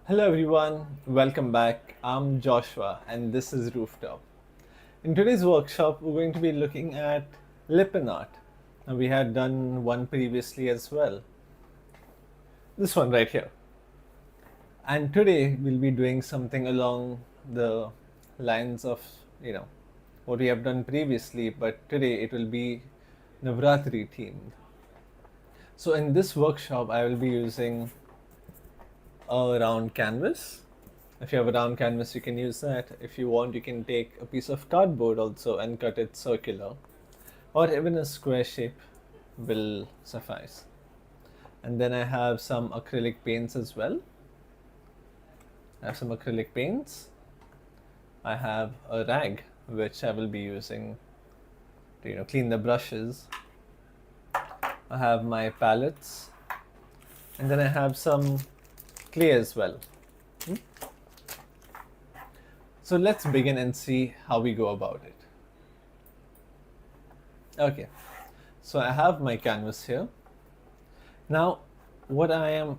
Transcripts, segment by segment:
Hello everyone, welcome back. I'm Joshua and this is Rooftop. In today's workshop, we're going to be looking at Lippan art. Now, we had done one previously as well. This one right here. And today we'll be doing something along the lines of, what we have done previously, but today it will be Navratri themed. So in this workshop, I will be using a round canvas. If you have a round canvas, you can use that. If you want, you can take a piece of cardboard also and cut it circular, or even a square shape will suffice. And then I have some acrylic paints as well. I have some acrylic paints. I have a rag which I will be using to clean the brushes. I have my palettes, and then I have some clay as well. So let's begin and see how we go about it. Okay, so I have my canvas here. Now, what I am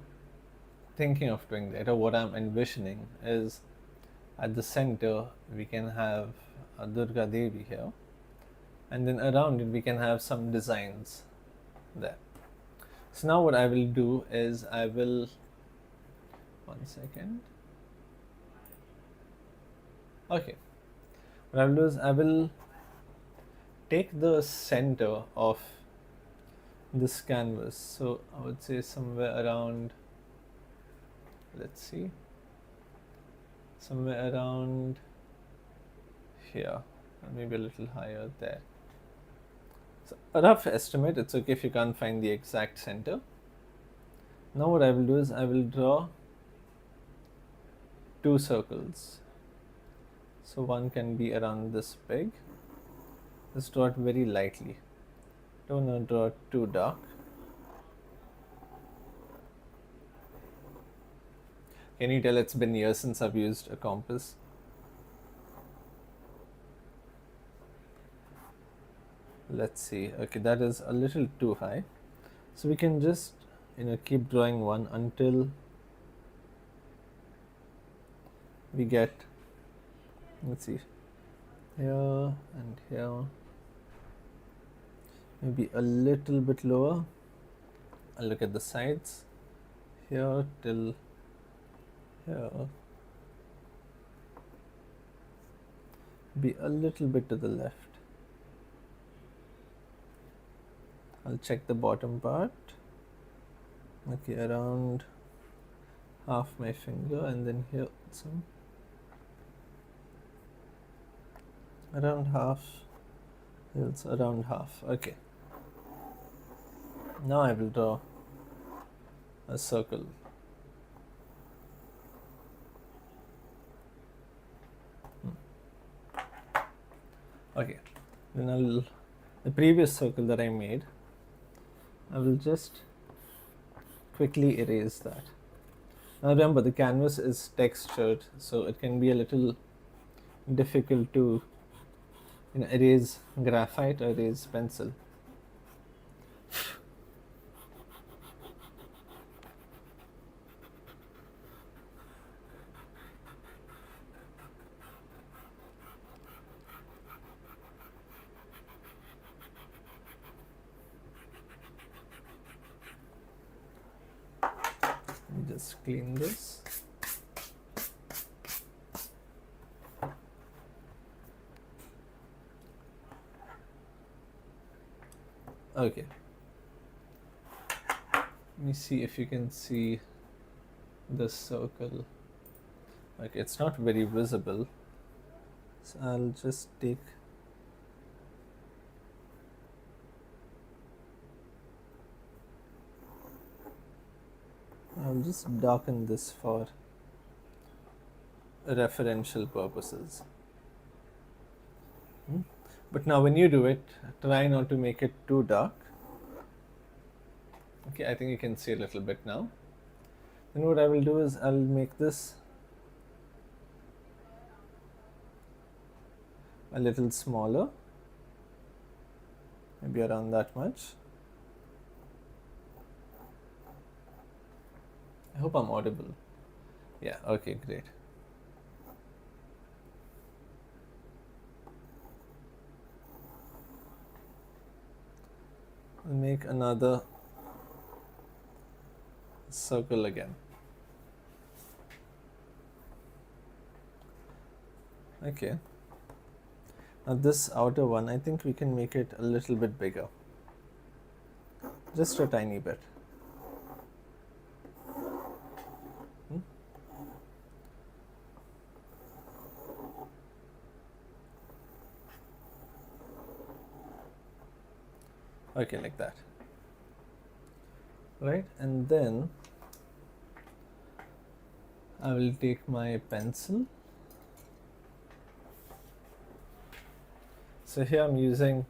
thinking of doing that, or what I'm envisioning, is at the center we can have a Durga Devi here, and then around it we can have some designs there. So now what I will do is one second. Okay, what I will do is I will take the center of this canvas. So I would say somewhere around, let's see, somewhere around here, or maybe a little higher there. So a rough estimate, it's okay if you can't find the exact center. Now what I will do is I will draw two circles. So one can be around this big. Just draw it very lightly. Don't want to draw it too dark. Can you tell it's been years since I've used a compass? Let's see. Okay, that is a little too high. So we can just keep drawing one until we get, let's see, here and here, maybe a little bit lower. I'll look at the sides, here till here, be a little bit to the left. I'll check the bottom part. Okay, around half my finger, and then here some around half, it's around half. Okay, now I will draw a circle. Okay, then the previous circle that I made, I will just quickly erase that. Now remember, the canvas is textured, so it can be a little difficult to erase graphite or erase pencil. Just clean this. Okay, let me see if you can see this circle. Okay, it's not very visible, so I'll just take I'll just darken this for referential purposes. But now when you do it, try not to make it too dark. Okay, I think you can see a little bit now. Then what I will do is I'll make this a little smaller, maybe around that much. I hope I'm audible. Yeah, okay, great. I'll make another circle again. Okay. Now this outer one, I think we can make it a little bit bigger. Just a tiny bit. Okay, like that. Right, and then I will take my pencil. So here I'm using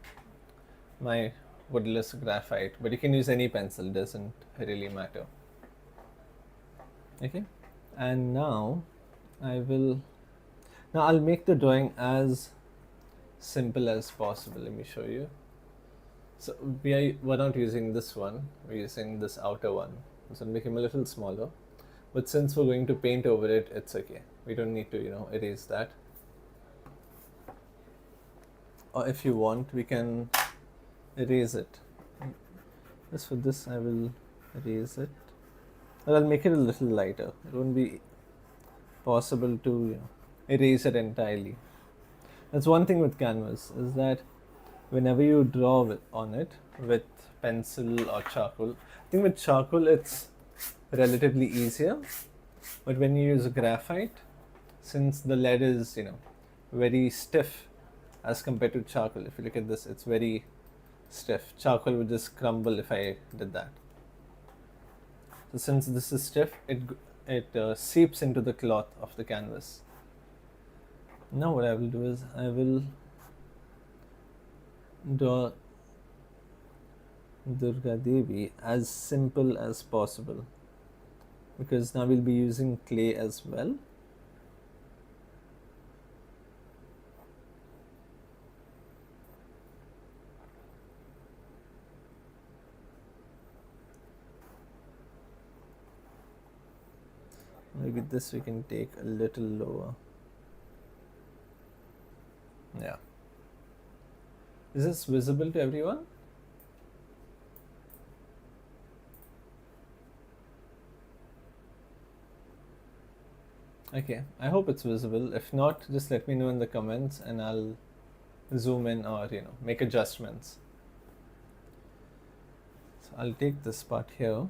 my woodless graphite, but you can use any pencil, doesn't really matter. Okay, and now I'll make the drawing as simple as possible. Let me show you. So we're not using this one, we're using this outer one. So I'll make him a little smaller. But since we're going to paint over it, it's okay. We don't need to, erase that. Or if you want, we can erase it. Just for this, I will erase it. But I'll make it a little lighter. It won't be possible to erase it entirely. That's one thing with canvas, is that whenever you draw on it with pencil or charcoal, I think with charcoal it's relatively easier, but when you use graphite, since the lead is very stiff as compared to charcoal, if you look at this, it's very stiff. Charcoal would just crumble if I did that. So since this is stiff, it seeps into the cloth of the canvas. Now what I will do is I will draw Durga Devi as simple as possible, because now we'll be using clay as well. Maybe this we can take a little lower. Yeah. Is this visible to everyone? Okay, I hope it's visible. If not, just let me know in the comments and I'll zoom in or make adjustments. So I'll take this part here.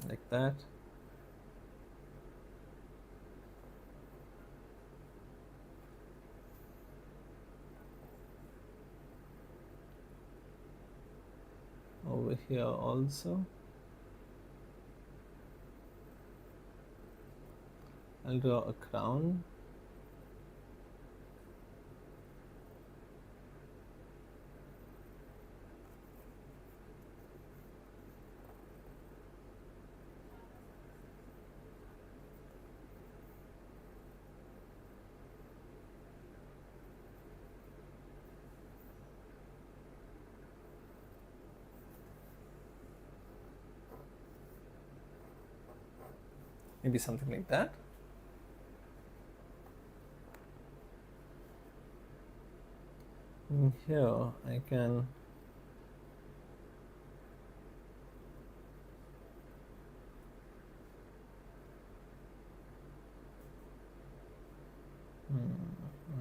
Like that. Over here also. I'll draw a crown. Maybe something like that. And here I can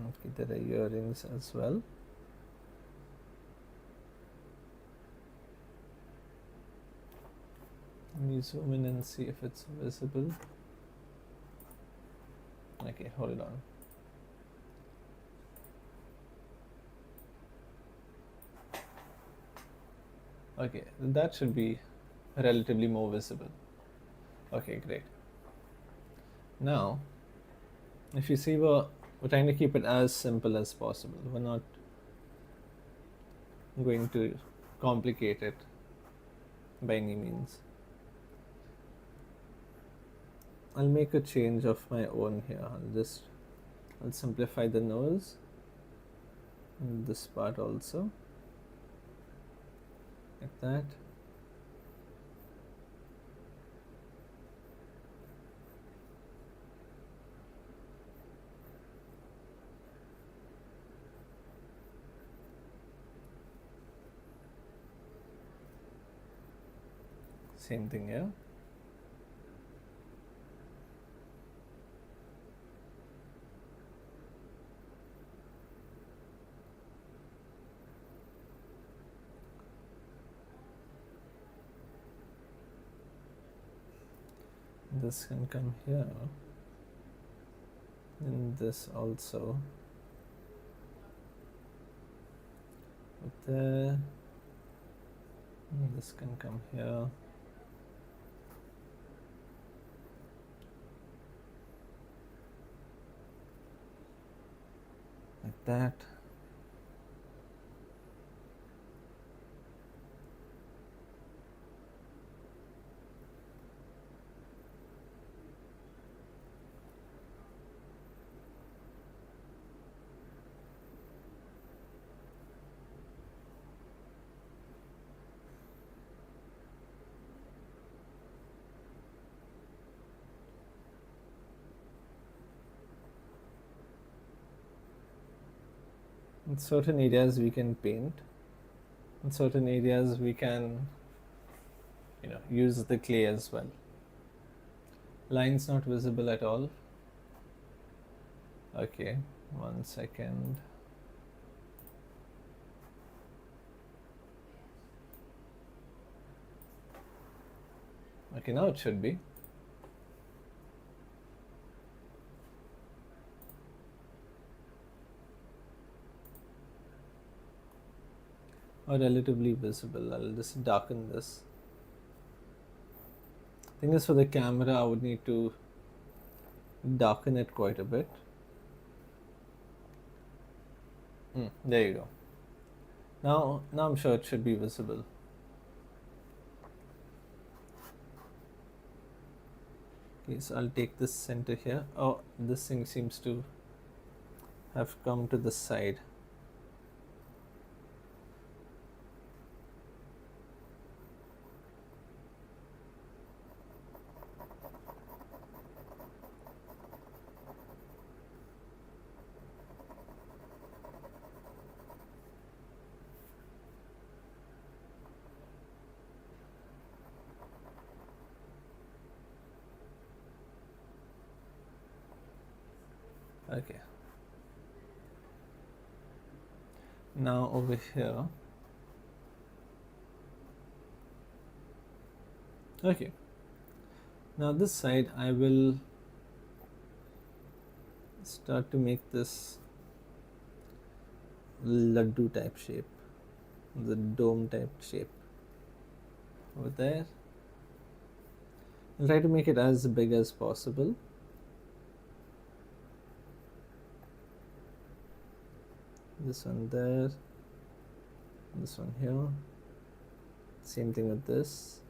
okay, there are earrings as well. Let me zoom in and see if it's visible. Okay, hold on. Okay, that should be relatively more visible. Okay, great. Now, if you see, we're trying to keep it as simple as possible. We're not going to complicate it by any means. I'll make a change of my own here. I'll simplify the nose and this part also, like that. Same thing here. This can come here, and this also. There, and this can come here. Like that. In certain areas we can paint. In certain areas we can, use the clay as well. Lines not visible at all. Okay, 1 second. Okay, now it should be. Or relatively visible. I'll just darken this. Thing is, for the camera I would need to darken it quite a bit. There you go. Now I'm sure it should be visible. Okay, so I'll take this center here. Oh, this thing seems to have come to the side. Okay. Now over here. Okay. Now this side I will start to make this laddu type shape, the dome type shape over there. I'll try to make it as big as possible. This one there, this one here, same thing with this.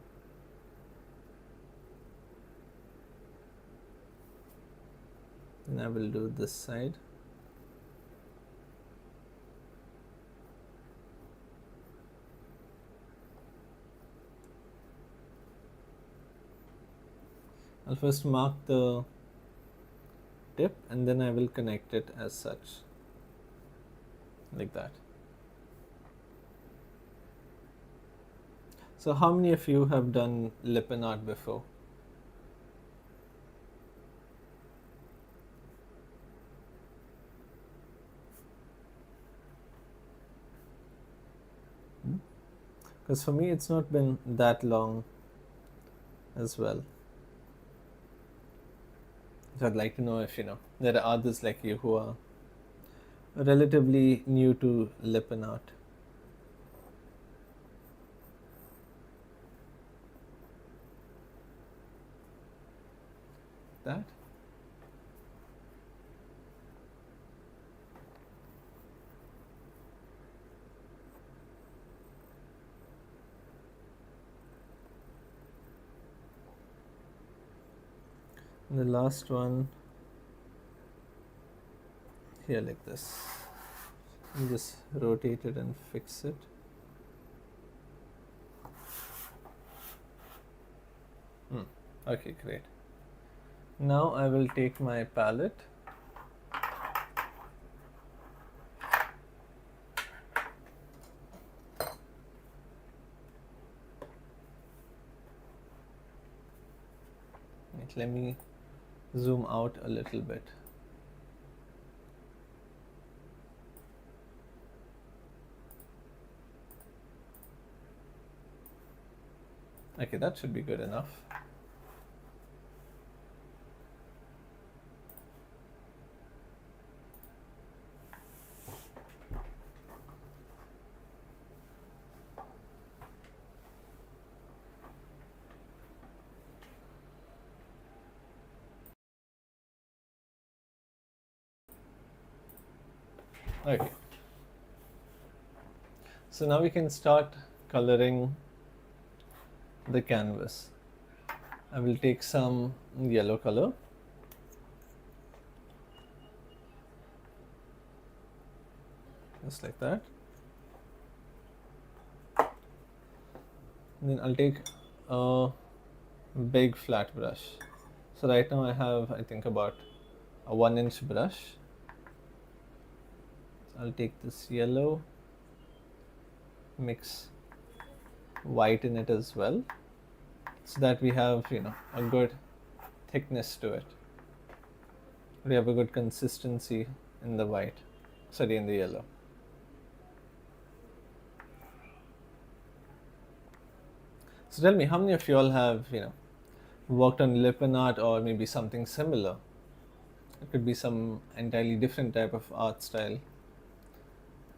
And I will do this side. I'll first mark the tip and then I will connect it as such, like that. So how many of you have done Lippan art before? Because for me it's not been that long as well. So I'd like to know if there are others like you who are relatively new to Lippan art. That. And the last one here like this. You just rotate it and fix it. Okay, great. Now I will take my palette Wait, let me zoom out a little bit. Okay, that should be good enough. Okay. So now we can start coloring the canvas. I will take some yellow color. Just like that. And then I'll take a big flat brush. So right now I have, I think, about a 1-inch brush. So I'll take this yellow, mix white in it as well, so that we have, a good thickness to it. We have a good consistency in the white, sorry, in the yellow. So tell me, how many of you all have, worked on Lippan art or maybe something similar? It could be some entirely different type of art style,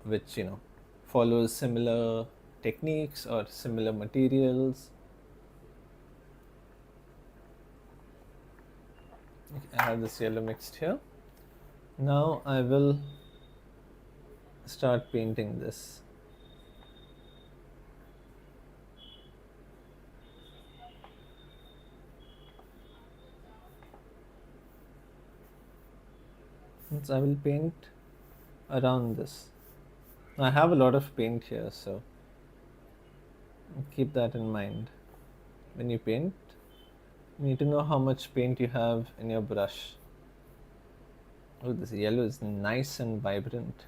which, follows similar techniques or similar materials. Okay, I have this yellow mixed here. Now I will start painting this. So I will paint around this. I have a lot of paint here, so keep that in mind. When you paint, you need to know how much paint you have in your brush. Oh, this yellow is nice and vibrant.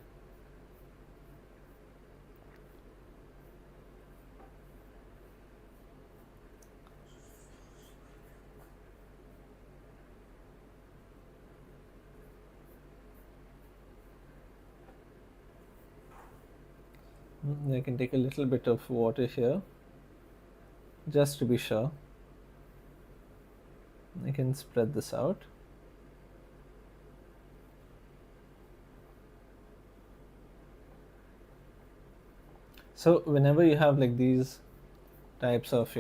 I can take a little bit of water here, just to be sure. I can spread this out. So whenever you have like these types of,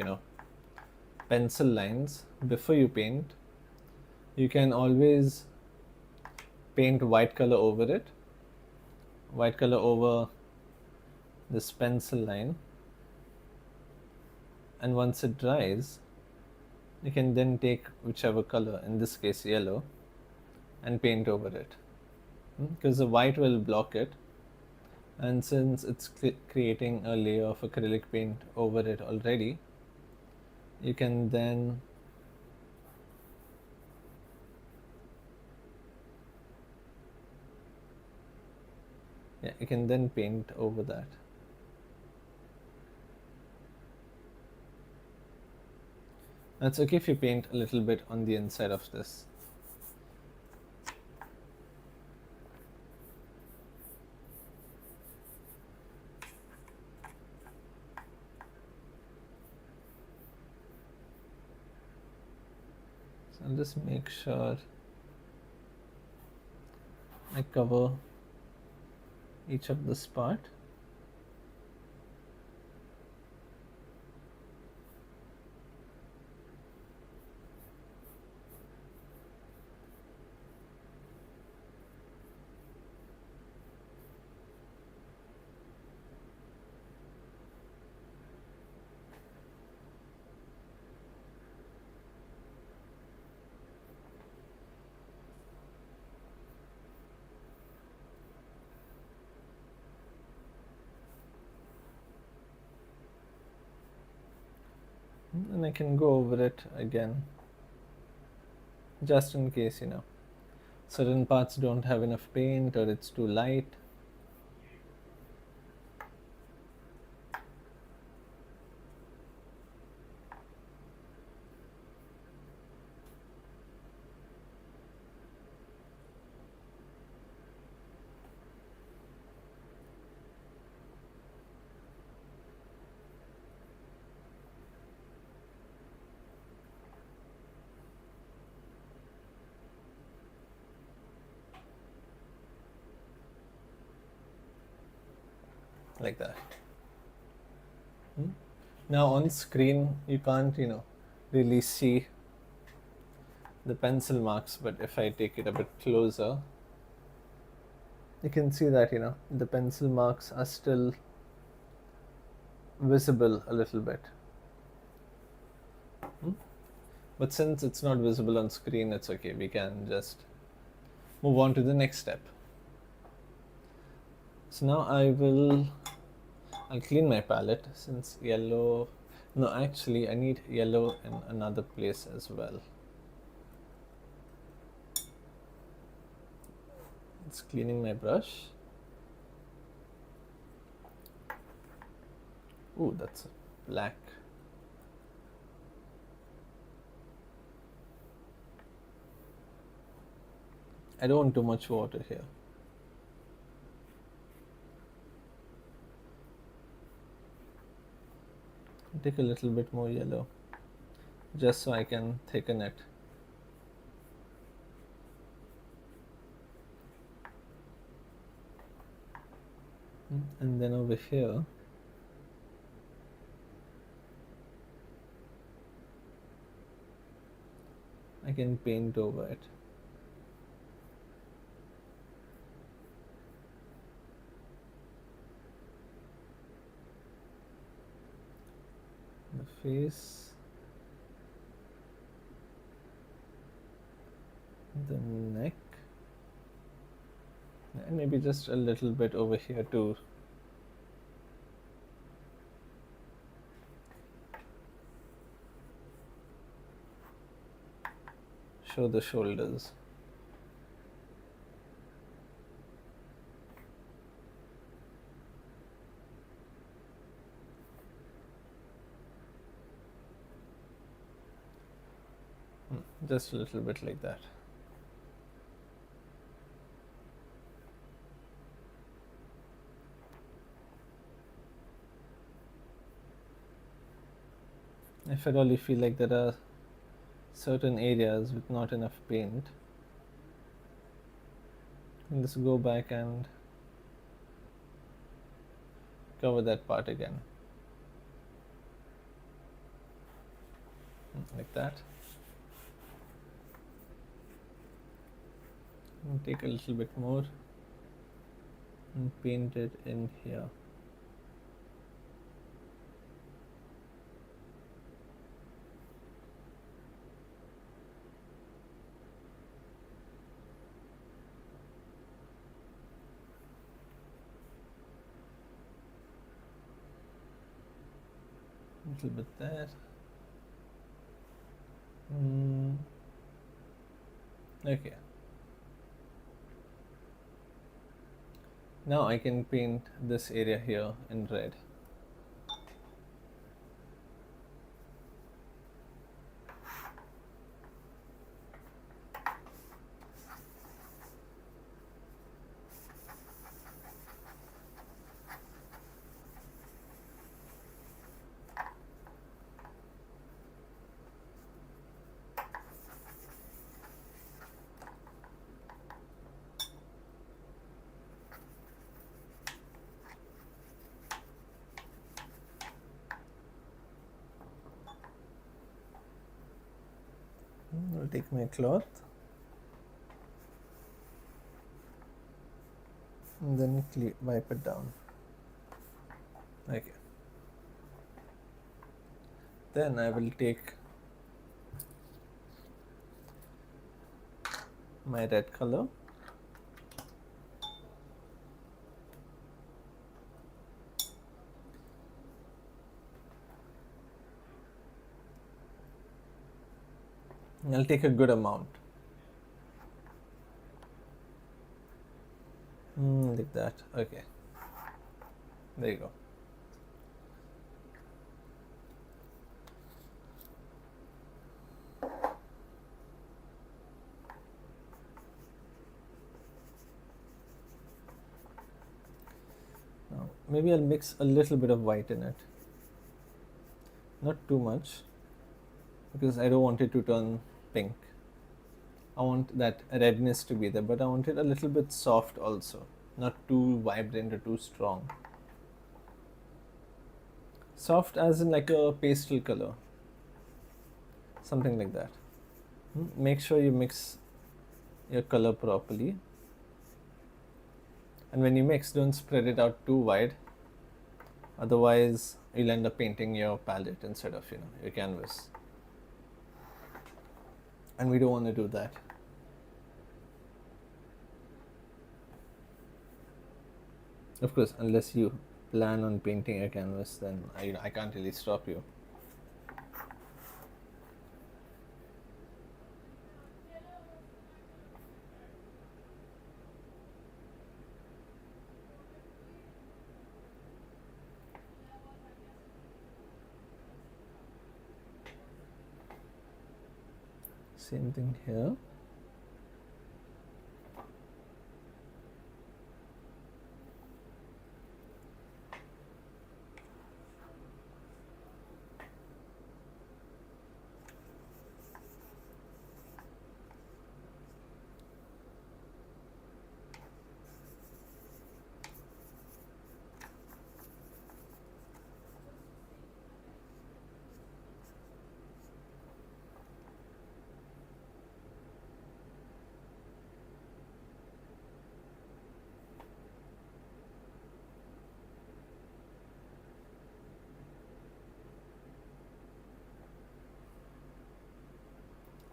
pencil lines, before you paint, you can always paint white color over it, white color over this pencil line, and once it dries, you can then take whichever color, in this case yellow, and paint over it, because the white will block it, and since it's creating a layer of acrylic paint over it already, you can then paint over that. It's okay if you paint a little bit on the inside of this. So I'll just make sure I cover each of this part. And I can go over it again, just in case, certain parts don't have enough paint or it's too light. like that. Now on screen you can't, really see the pencil marks, but if I take it a bit closer, you can see that, the pencil marks are still visible a little bit. But since it's not visible on screen, it's okay. We can just move on to the next step. So now I'll clean my palette, since yellow, no, actually I need yellow in another place as well. It's cleaning my brush. Ooh, that's black. I don't want too much water here. Take a little bit more yellow, just so I can thicken it. And then over here, I can paint over it. The face, the neck, and maybe just a little bit over here too. Show the shoulders. Just a little bit like that. If I really feel like there are certain areas with not enough paint, let's go back and cover that part again, like that. And take a little bit more and paint it in here. A little bit there. Okay. Now I can paint this area here in red. I'll take my cloth and then wipe it down. Okay. Then I will take my red color and I'll take a good amount. Like that. Okay. There you go. Now, maybe I'll mix a little bit of white in it. Not too much, because I don't want it to turn pink. I want that redness to be there, but I want it a little bit soft also, not too vibrant or too strong. Soft as in like a pastel color, something like that. Make sure you mix your color properly, and when you mix, don't spread it out too wide, otherwise you'll end up painting your palette instead of your canvas, and we don't want to do that. Of course, unless you plan on painting a canvas, then I can't really stop you. Same thing here.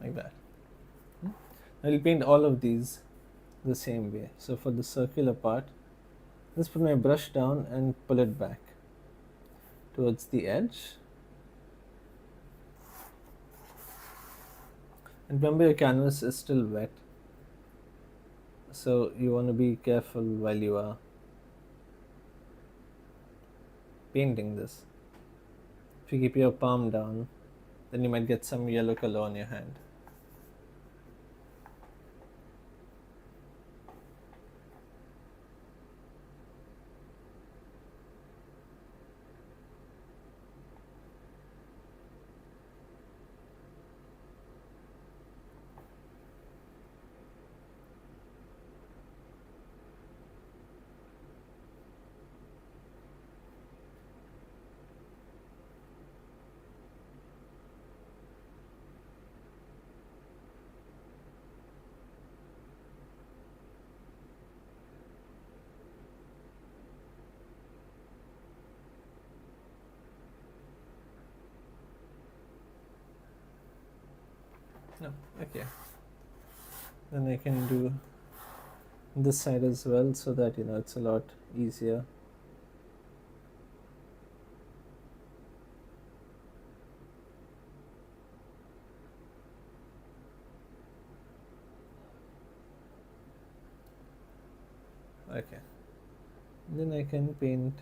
Like that. I'll paint all of these the same way. So for the circular part, just put my brush down and pull it back towards the edge. And remember, your canvas is still wet, so you want to be careful while you are painting this. If you keep your palm down, then you might get some yellow color on your hand. No, okay. Then I can do this side as well, so that it's a lot easier. Okay. Then I can paint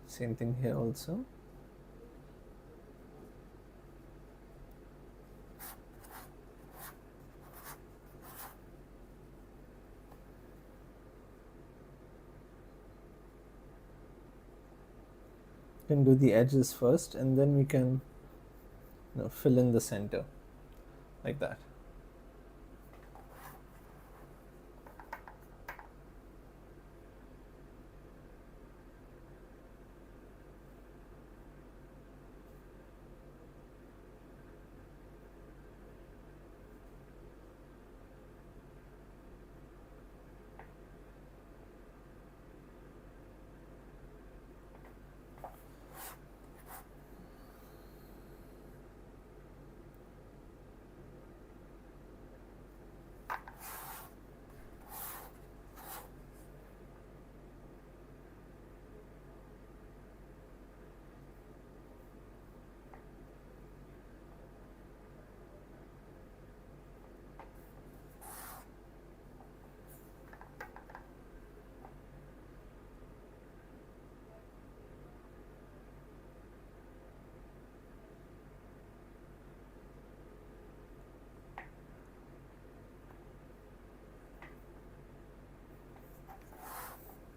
same thing here also. You can do the edges first, and then we can fill in the center like that.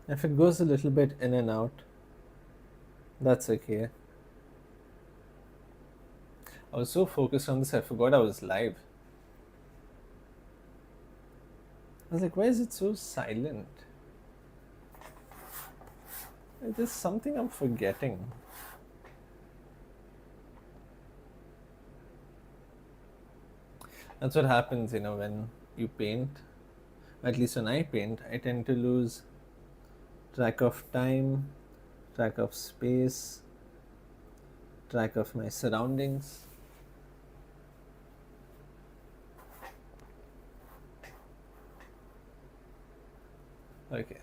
If it goes a little bit in and out, that's okay. I was so focused on this, I forgot I was live. I was like, why is it so silent? There's something I'm forgetting. That's what happens, when you paint. At least when I paint, I tend to lose track of time, track of space, track of my surroundings. Okay.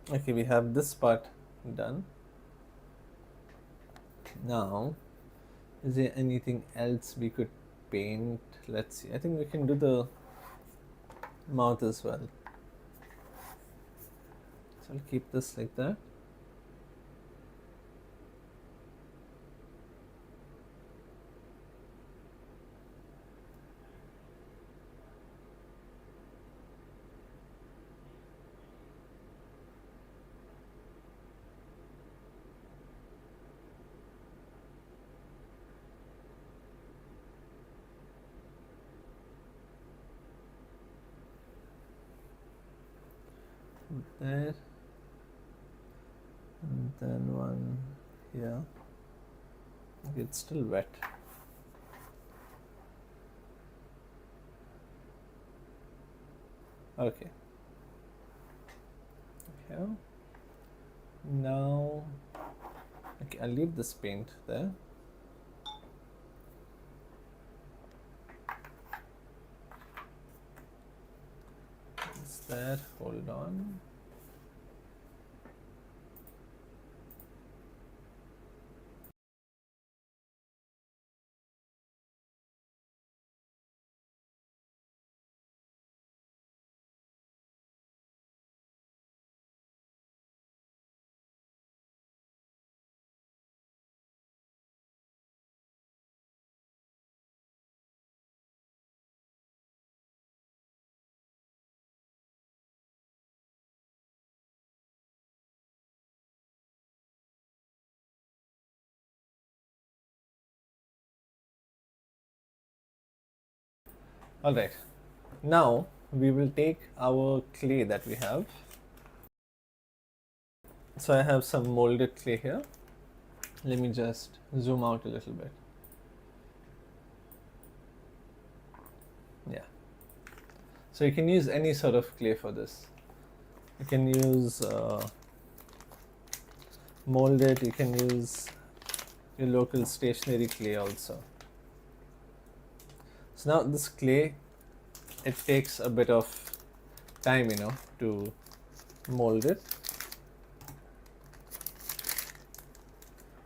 Okay, we have this part done. Now, is there anything else we could paint? Let's see. I think we can do the mouth as well. So I'll keep this like that. There. And then one here. Okay, it's still wet. Okay. Here. Now, okay, I'll leave this paint there. It's there. Hold on. Alright, now we will take our clay that we have. So I have some molded clay here. Let me just zoom out a little bit. Yeah. So you can use any sort of clay for this. You can use molded, you can use your local stationary clay also. So now this clay, it takes a bit of time, to mold it.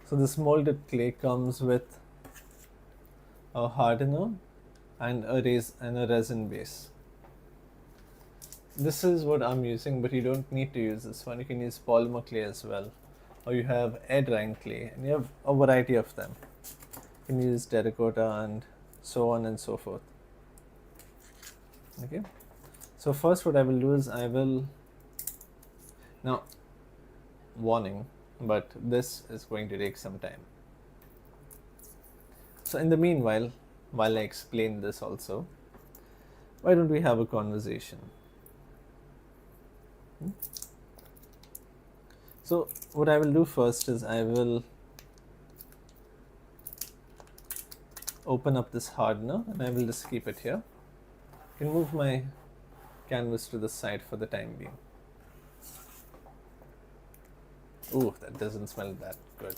So this molded clay comes with a hardener and a resin base. This is what I'm using, but you don't need to use this one. You can use polymer clay as well, or you have air drying clay, and you have a variety of them. You can use terracotta and so on and so forth. Okay, so first what I will do is I will, now warning, but this is going to take some time. So in the meanwhile, while I explain this also, why don't we have a conversation? So what I will do first is I will open up this hardener and I will just keep it here. I can move my canvas to the side for the time being. Ooh, that doesn't smell that good.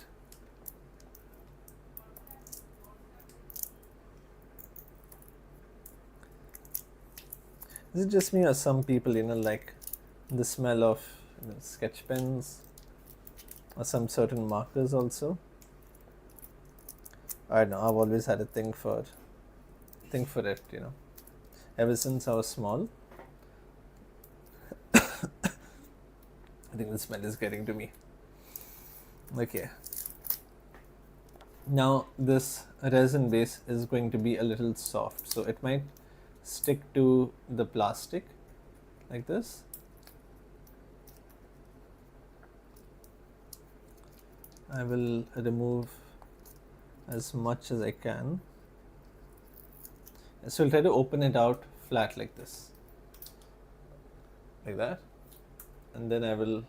Is it just me or some people, like the smell of sketch pens or some certain markers also? I don't know, I've always had a thing for it, ever since I was small. I think the smell is getting to me. Okay. Now this resin base is going to be a little soft, so it might stick to the plastic like this. I will remove as much as I can. So I'll try to open it out flat like this, like that, and then I will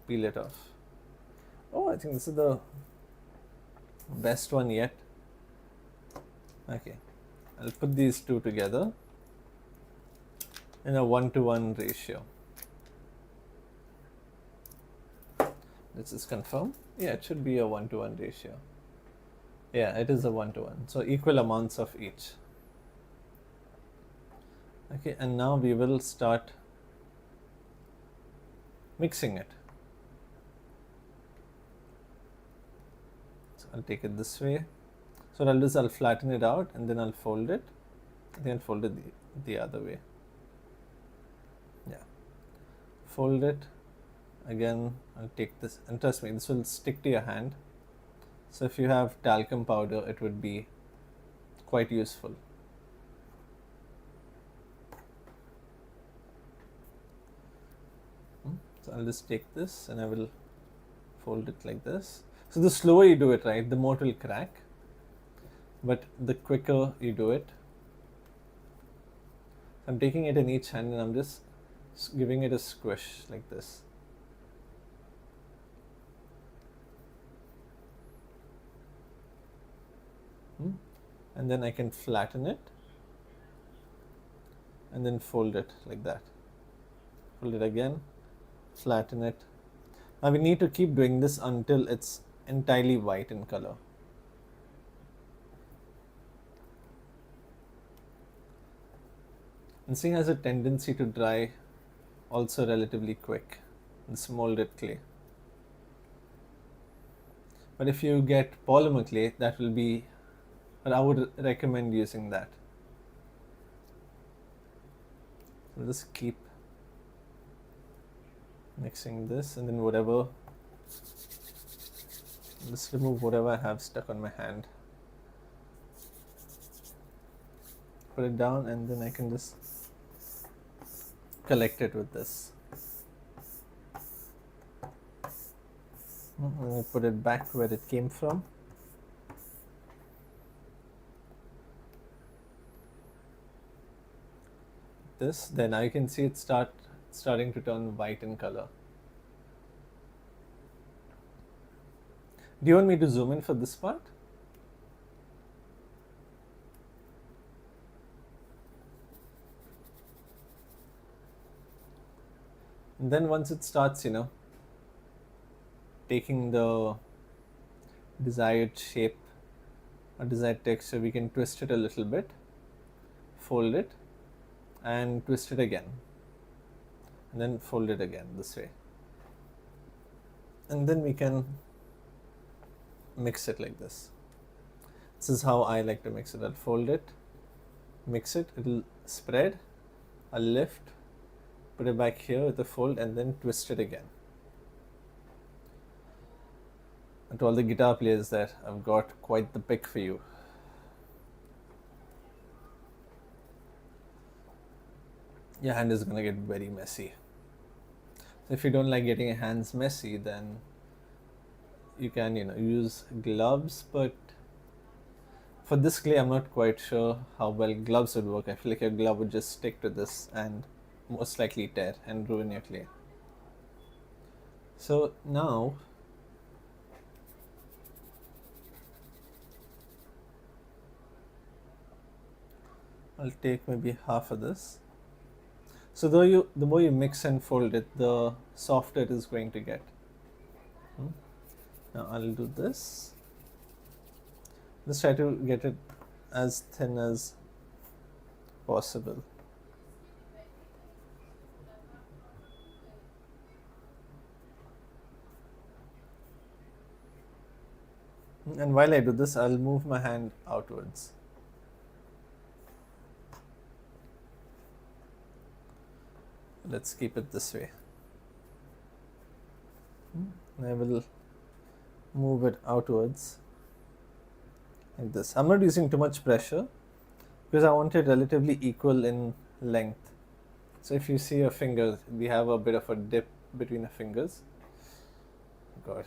peel it off. Oh, I think this is the best one yet. Okay, I'll put these two together in a 1-to-1 ratio. Let's just confirm. Yeah, it should be a 1-to-1 ratio. Yeah, it is a 1-to-1. So equal amounts of each. Okay, and now we will start mixing it. So I'll take it this way. So what I'll do is I'll flatten it out and then I'll fold it. Then fold it the other way. Yeah. Fold it. Again, I'll take this, and trust me, this will stick to your hand. So if you have talcum powder, it would be quite useful. So I'll just take this and I will fold it like this. So the slower you do it, right, the more it will crack. But the quicker you do it. I'm taking it in each hand and I'm just giving it a squish like this. And then I can flatten it and then fold it like that. Fold it again, flatten it. Now we need to keep doing this until it's entirely white in color. And seeing has a tendency to dry also relatively quick, this molded clay. But if you get polymer clay, that will be, but I would recommend using that. So just keep mixing this and then whatever, just remove whatever I have stuck on my hand. Put it down and then I can just collect it with this. And I put it back where it came from. This, then now you can see it starting to turn white in color. Do you want me to zoom in for this part? And then once it starts, taking the desired shape or desired texture, we can twist it a little bit, fold it, and twist it again, and then fold it again this way. And then we can mix it like this. This is how I like to mix it. I'll fold it, mix it, it'll spread, I'll lift, put it back here with a fold, and then twist it again. And to all the guitar players there, I've got quite the pick for you. Your hand is going to get very messy. So if you don't like getting your hands messy, then you can use gloves, but for this clay I'm not quite sure how well gloves would work. I feel like your glove would just stick to this and most likely tear and ruin your clay. So now I'll take maybe half of this. So the more you mix and fold it, the softer it is going to get. Now I'll do this. Just try to get it as thin as possible. And while I do this, I'll move my hand outwards. Let's keep it this way. I will move it outwards like this. I'm not using too much pressure because I want it relatively equal in length. So if you see your fingers, we have a bit of a dip between the fingers. God.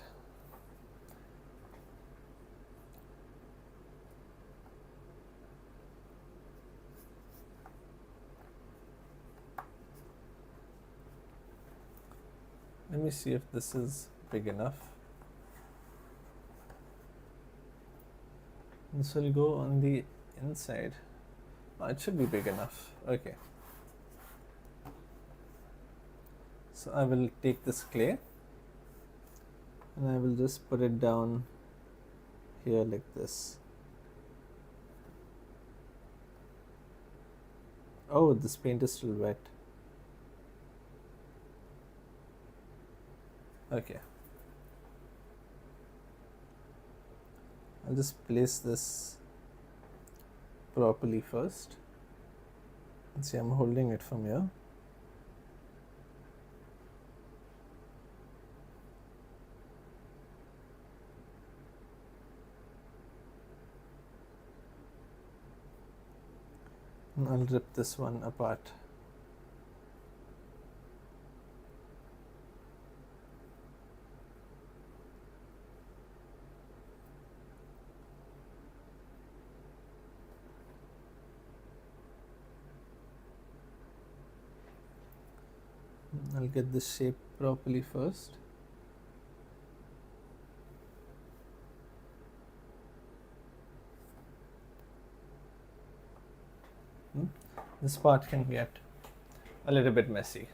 Let me see if this is big enough. This will go on the inside. Oh, it should be big enough. Okay. So I will take this clay and I will just put it down here like this. Oh, this paint is still wet. Okay. I'll just place this properly first. Let's see, I'm holding it from here. And I'll rip this one apart. I'll get this shape properly first. This part can get a little bit messy.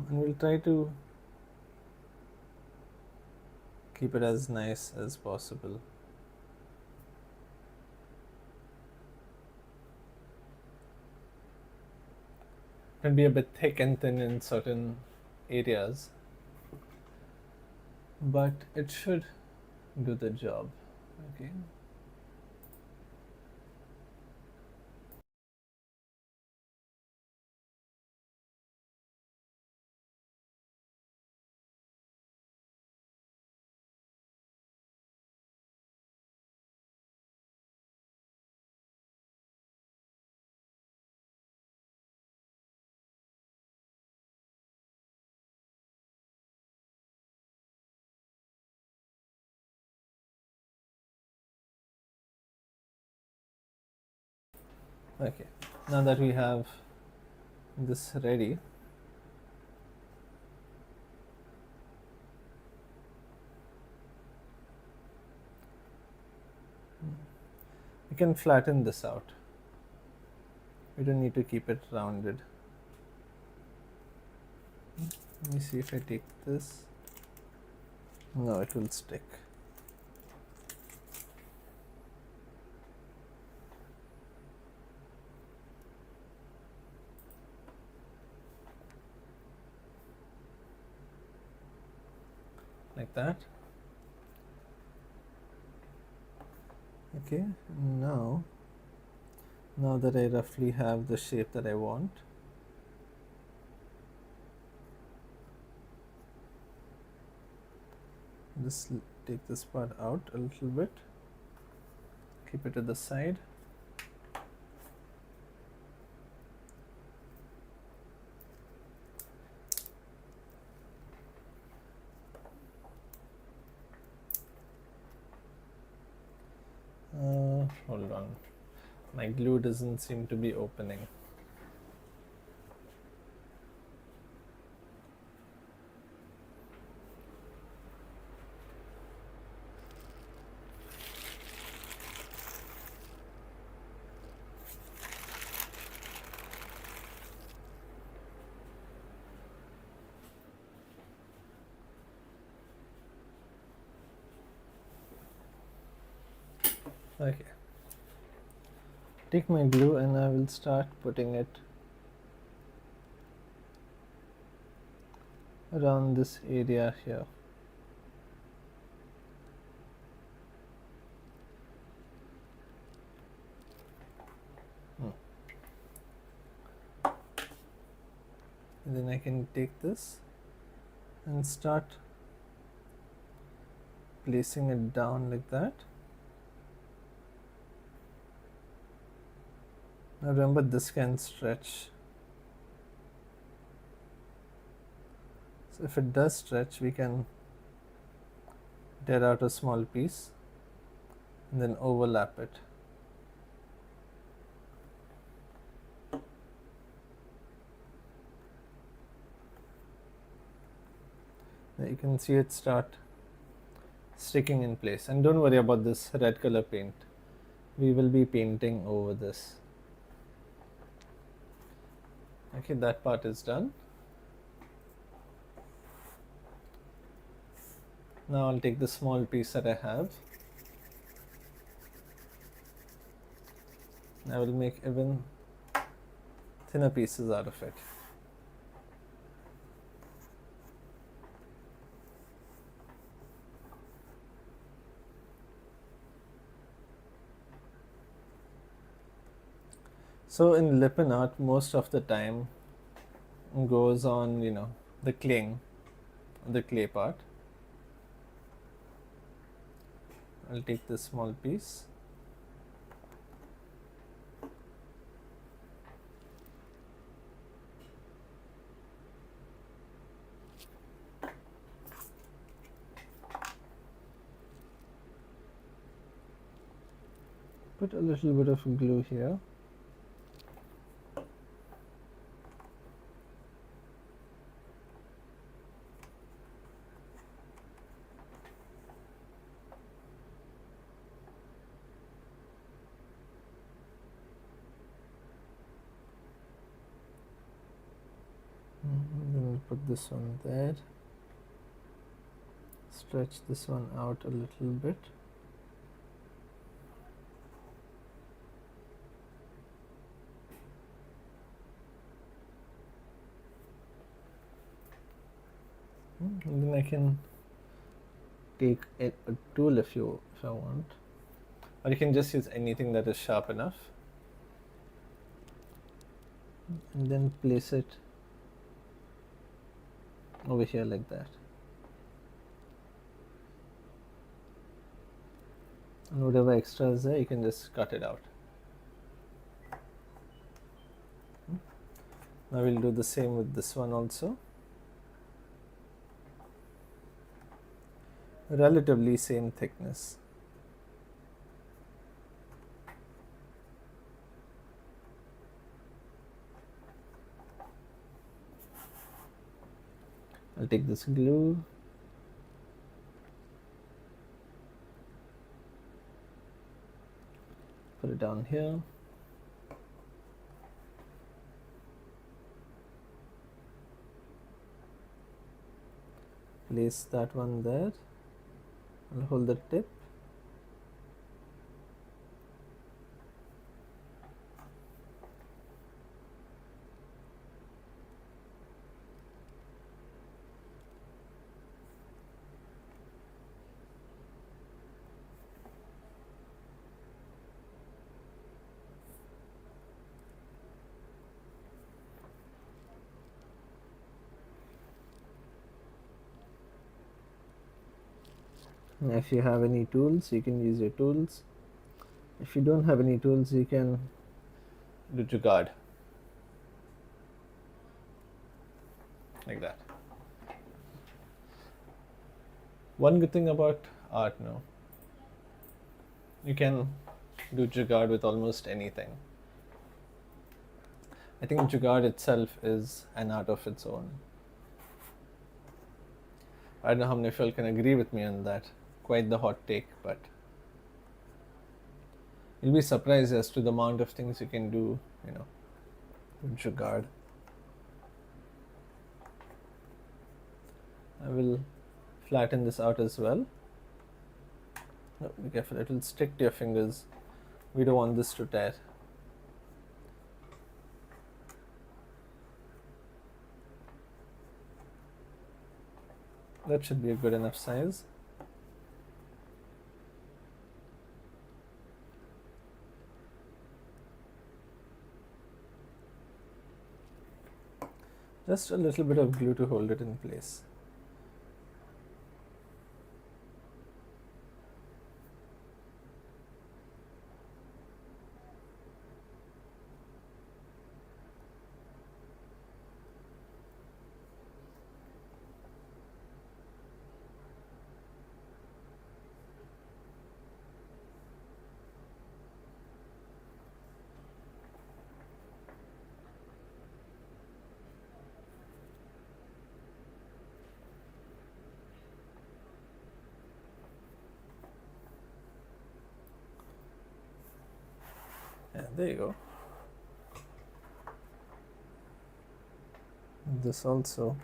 And we'll try to keep it as nice as possible. It can be a bit thick and thin in certain areas, but it should do the job. Okay. Okay, now that we have this ready, we can flatten this out. We don't need to keep it rounded. Let me see if I take this. No, it will stick. Like that. Okay, now that I roughly have the shape that I want, just take this part out a little bit, keep it to the side. Hold on, my glue doesn't seem to be opening. Okay, take my glue and I will start putting it around this area here. And then I can take this and start placing it down like that. Now remember, this can stretch. So if it does stretch, we can tear out a small piece and then overlap it. Now you can see it start sticking in place. And don't worry about this red color paint. We will be painting over this. Okay, that part is done. Now I'll take the small piece that I have. I will make even thinner pieces out of it. So in Lippan art, most of the time goes on, the cling, the clay part. I'll take this small piece. Put a little bit of glue here. Then we'll put this one there. Stretch this one out a little bit. And then I can take a tool if I want, or you can just use anything that is sharp enough, and then place it over here like that. And whatever extra is there, you can just cut it out. Now we'll do the same with this one also. Relatively same thickness. I'll take this glue, put it down here. Place that one there. I'll hold the tip. And if you have any tools, you can use your tools. If you don't have any tools, you can do jugaad like that. One good thing about art now, you can do jugaad with almost anything. I think jugaad itself is an art of its own. I don't know how many of you can agree with me on that. Quite the hot take, but you'll be surprised as to the amount of things you can do, with jugaad. I will flatten this out as well. No, be careful, it will stick to your fingers. We don't want this to tear. That should be a good enough size. Just a little bit of glue to hold it in place. Yeah, there you go. This also.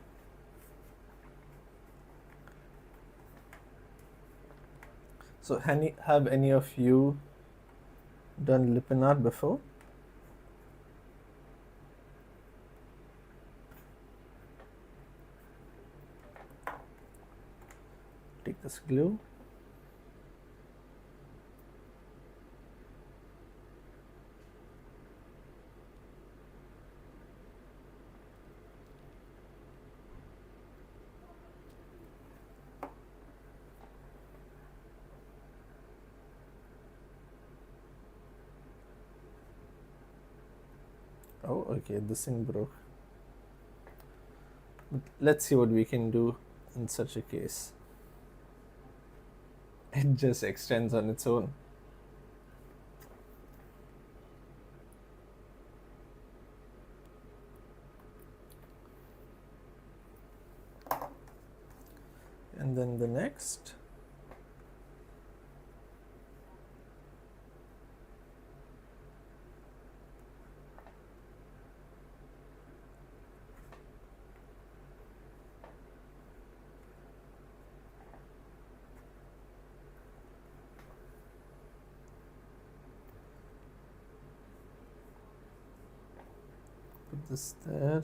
So, have any of you done Lippan art before? Take this glue. Oh, okay, this thing broke. But let's see what we can do in such a case. It just extends on its own. And then the next. Put this there.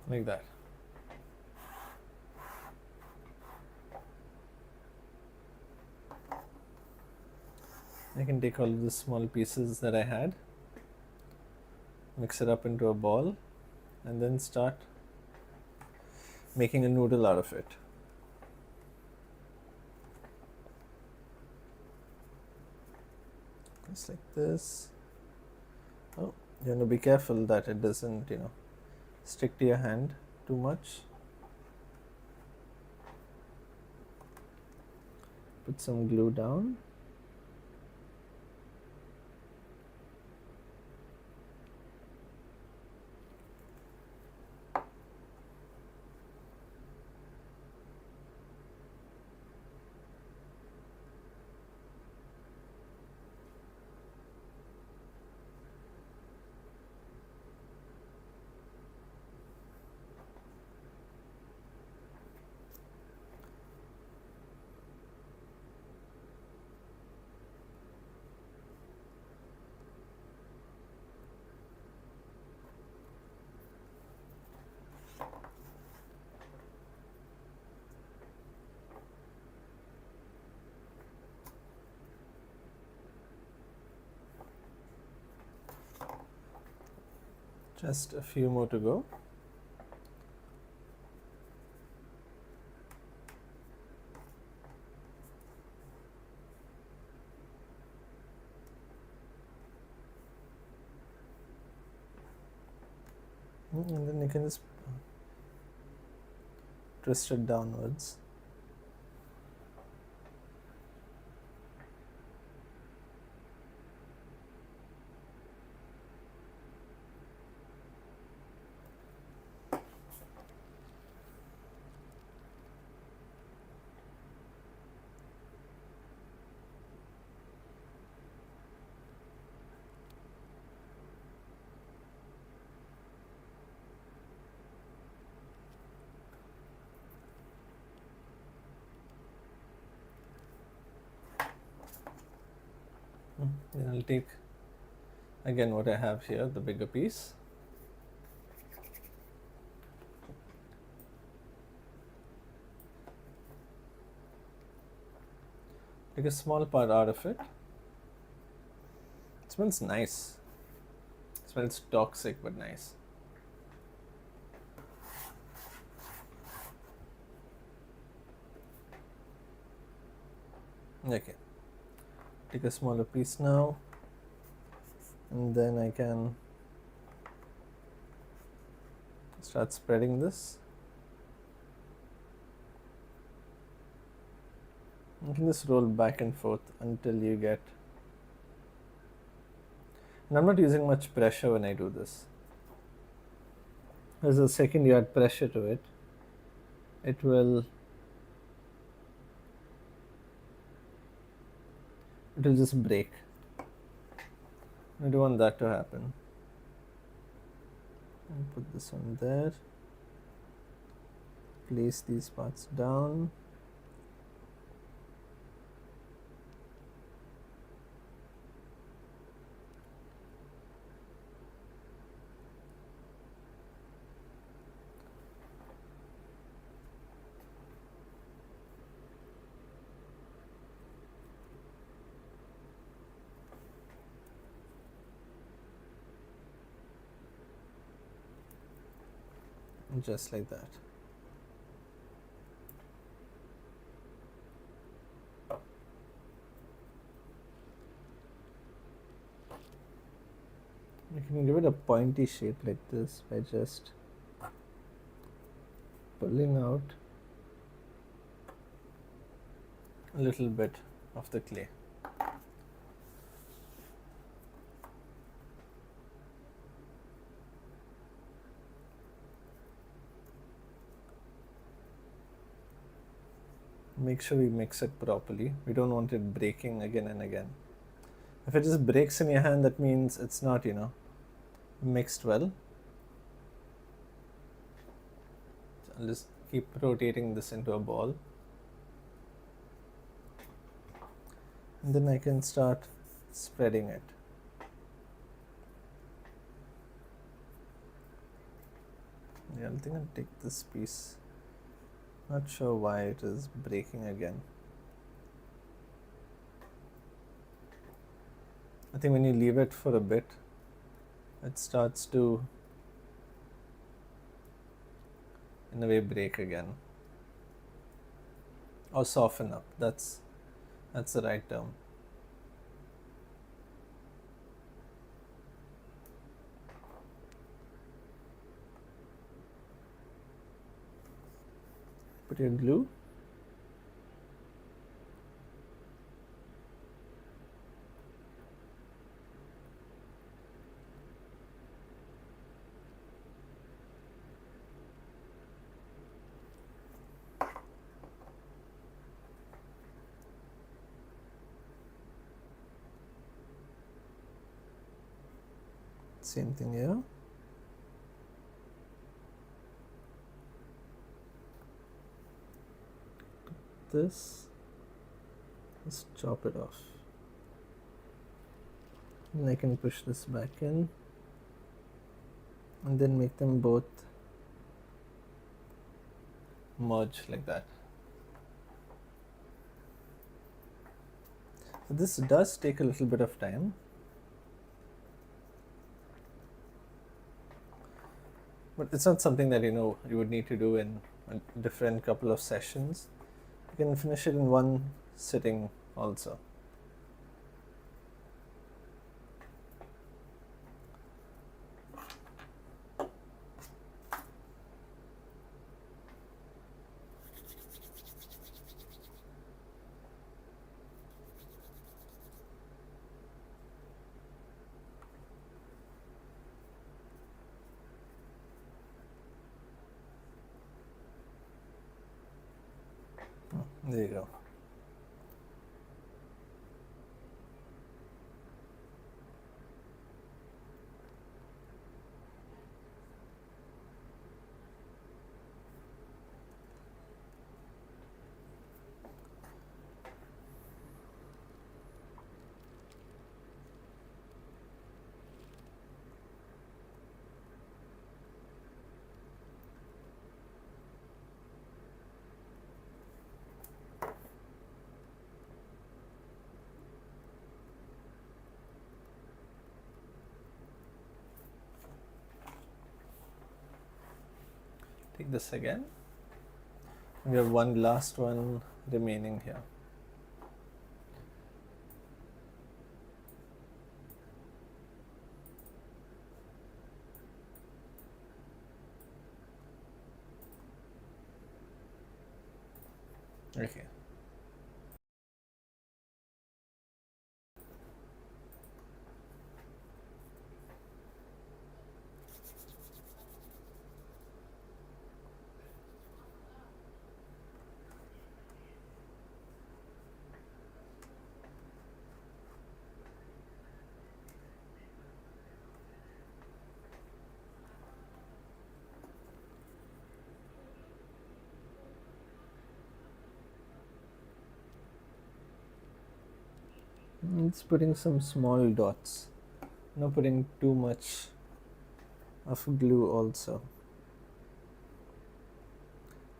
Like that. I can take all of the small pieces that I had, mix it up into a ball, and then start making a noodle out of it. Just like this. Oh, you have to be careful that it doesn't, stick to your hand too much. Put some glue down. Just a few more to go. And then you can just twist it downwards. Then I'll take again what I have here, the bigger piece. Take a small part out of it. It smells nice. It smells toxic but nice. Okay. Take a smaller piece now, and then I can start spreading this. You can just roll back and forth until you get, and I'm not using much pressure when I do this. As the second you add pressure to it, it'll just break. I don't want that to happen. I'll put this one there. Place these parts down. Just like that. You can give it a pointy shape like this by just pulling out a little bit of the clay. Make sure we mix it properly. We don't want it breaking again and again. If it just breaks in your hand, that means it's not, mixed well. So I'll just keep rotating this into a ball. And then I can start spreading it. Yeah, I think I'll take this piece. Not sure why it is breaking again. I think when you leave it for a bit, it starts to, in a way, break again. Or soften up. That's the right term. Put your glue. Same thing here. This, let's chop it off, and I can push this back in and then make them both merge like that. So this does take a little bit of time. But it's not something that you would need to do in a different couple of sessions. You can finish it in one sitting also. There you go. Take this again. We have one last one remaining here. Okay. It's putting some small dots, not putting too much of glue also.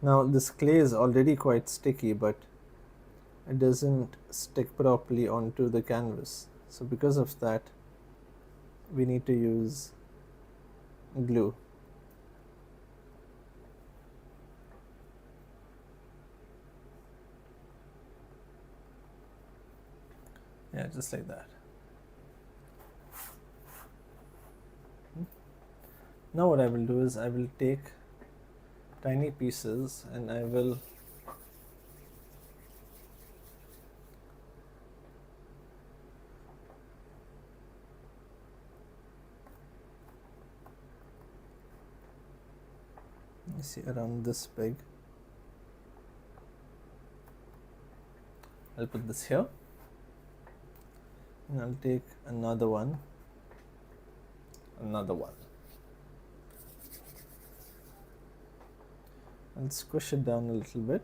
Now this clay is already quite sticky, but it doesn't stick properly onto the canvas. So because of that, we need to use glue. Yeah, just like that. Now what I will do is I will take tiny pieces and I will see around this big. I'll put this here and I'll take another one. I'll squish it down a little bit.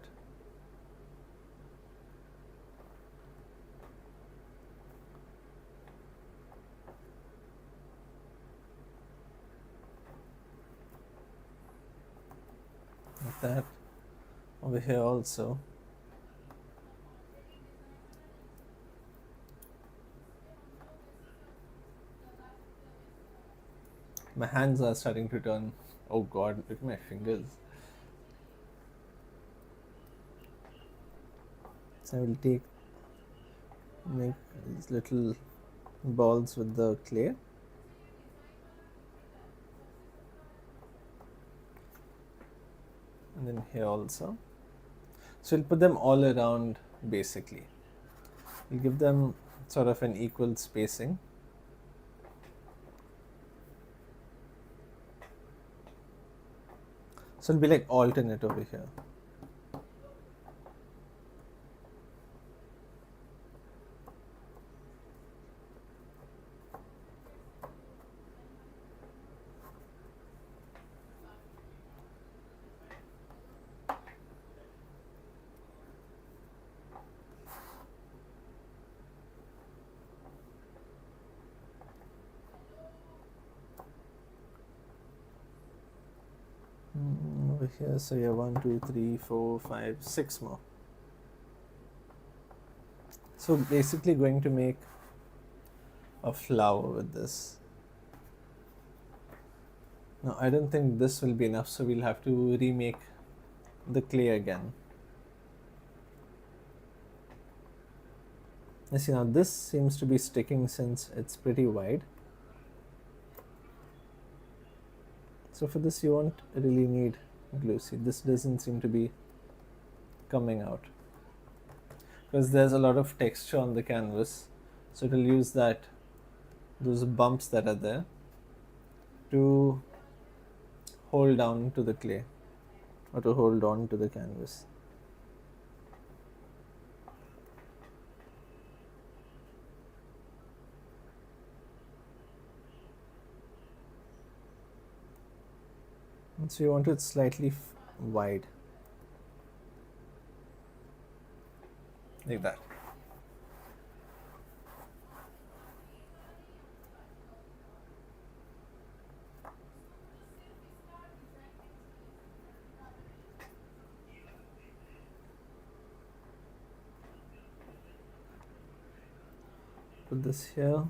Like that. Over here also. My hands are starting to turn. Oh god, look at my fingers. So I will make these little balls with the clay. And then here also. So we'll put them all around basically. We'll give them sort of an equal spacing. So it'll be like alternate over here. Over here, so you have 1, 2, 3, 4, 5, 6 more. So basically going to make a flower with this. Now I don't think this will be enough, so we'll have to remake the clay again. You see, now this seems to be sticking since it's pretty wide. So for this you won't really need glue. See, this doesn't seem to be coming out because there's a lot of texture on the canvas, so it will use those bumps that are there to hold down to the clay or to hold on to the canvas. And so you want it slightly wide, like that. Put this here,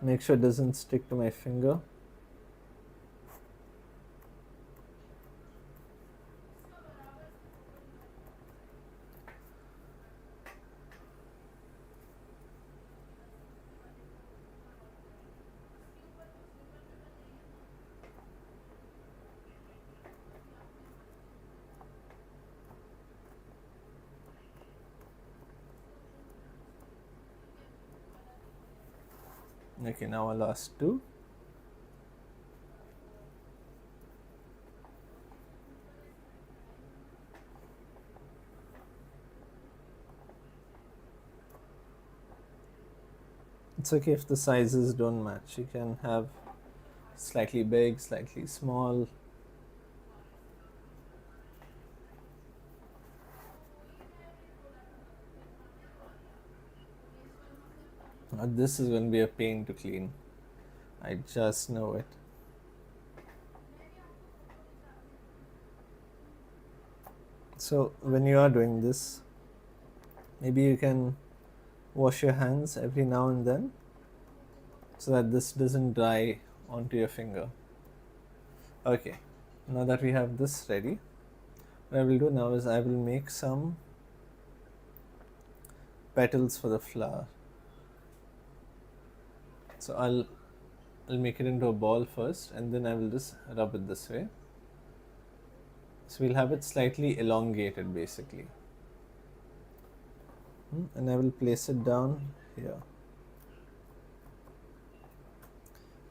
make sure it doesn't stick to my finger. Okay, now our last two. It's okay if the sizes don't match. You can have slightly big, slightly small. This is going to be a pain to clean. I just know it. So when you are doing this, maybe you can wash your hands every now and then so that this doesn't dry onto your finger. Okay, now that we have this ready, what I will do now is I will make some petals for the flower. So I'll make it into a ball first, and then I will just rub it this way. So we'll have it slightly elongated basically. And I will place it down here.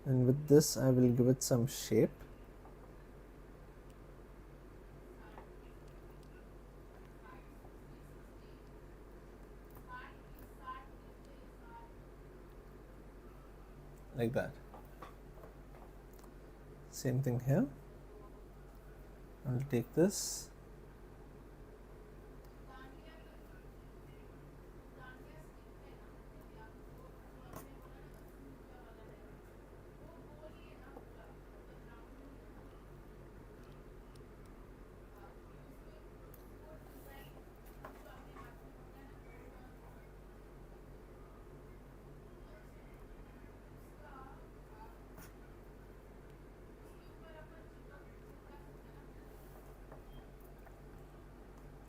And with this I will give it some shape. Like that. Same thing here. I'll take this.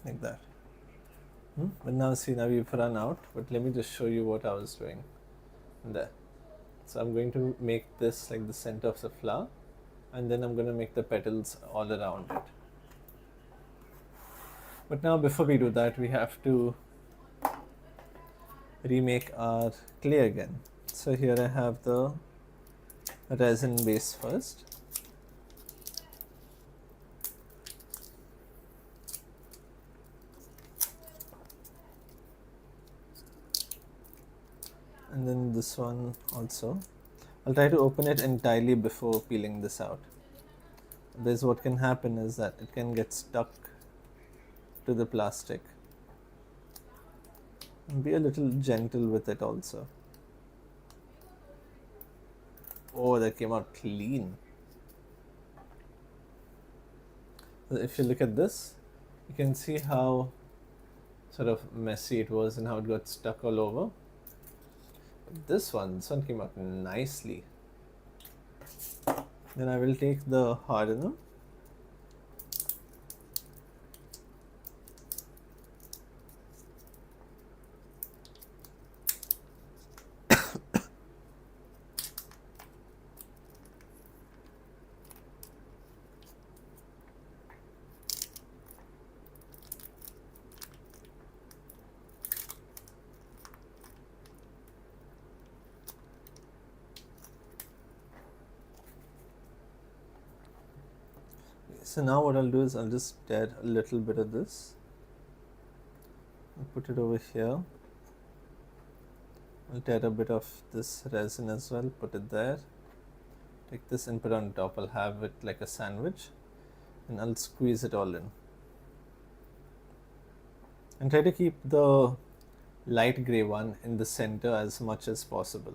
Like that. But now see, now we've run out, but let me just show you what I was doing there. So I'm going to make this like the center of the flower, and then I'm going to make the petals all around it. But now before we do that, we have to remake our clay again. So here I have the resin base first. And then this one also. I'll try to open it entirely before peeling this out. Otherwise what can happen is that it can get stuck to the plastic. And be a little gentle with it also. Oh, that came out clean. If you look at this, you can see how sort of messy it was and how it got stuck all over. This one came out nicely. Then I will take the hardener. So now what I'll do is I'll just add a little bit of this. I'll put it over here. I'll add a bit of this resin as well, put it there. Take this and put it on top. I'll have it like a sandwich, and I'll squeeze it all in. And try to keep the light gray one in the center as much as possible.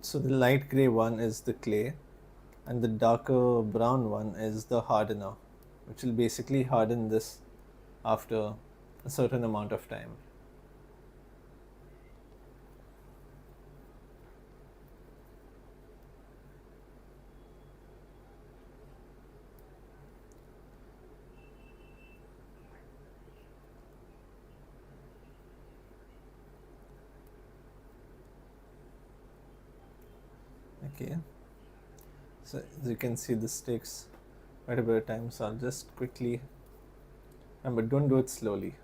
So the light gray one is the clay, and the darker brown one is the hardener, which will basically harden this after a certain amount of time. Okay, so as you can see, this takes quite a bit of time, so I'll just quickly Remember, don't do it slowly.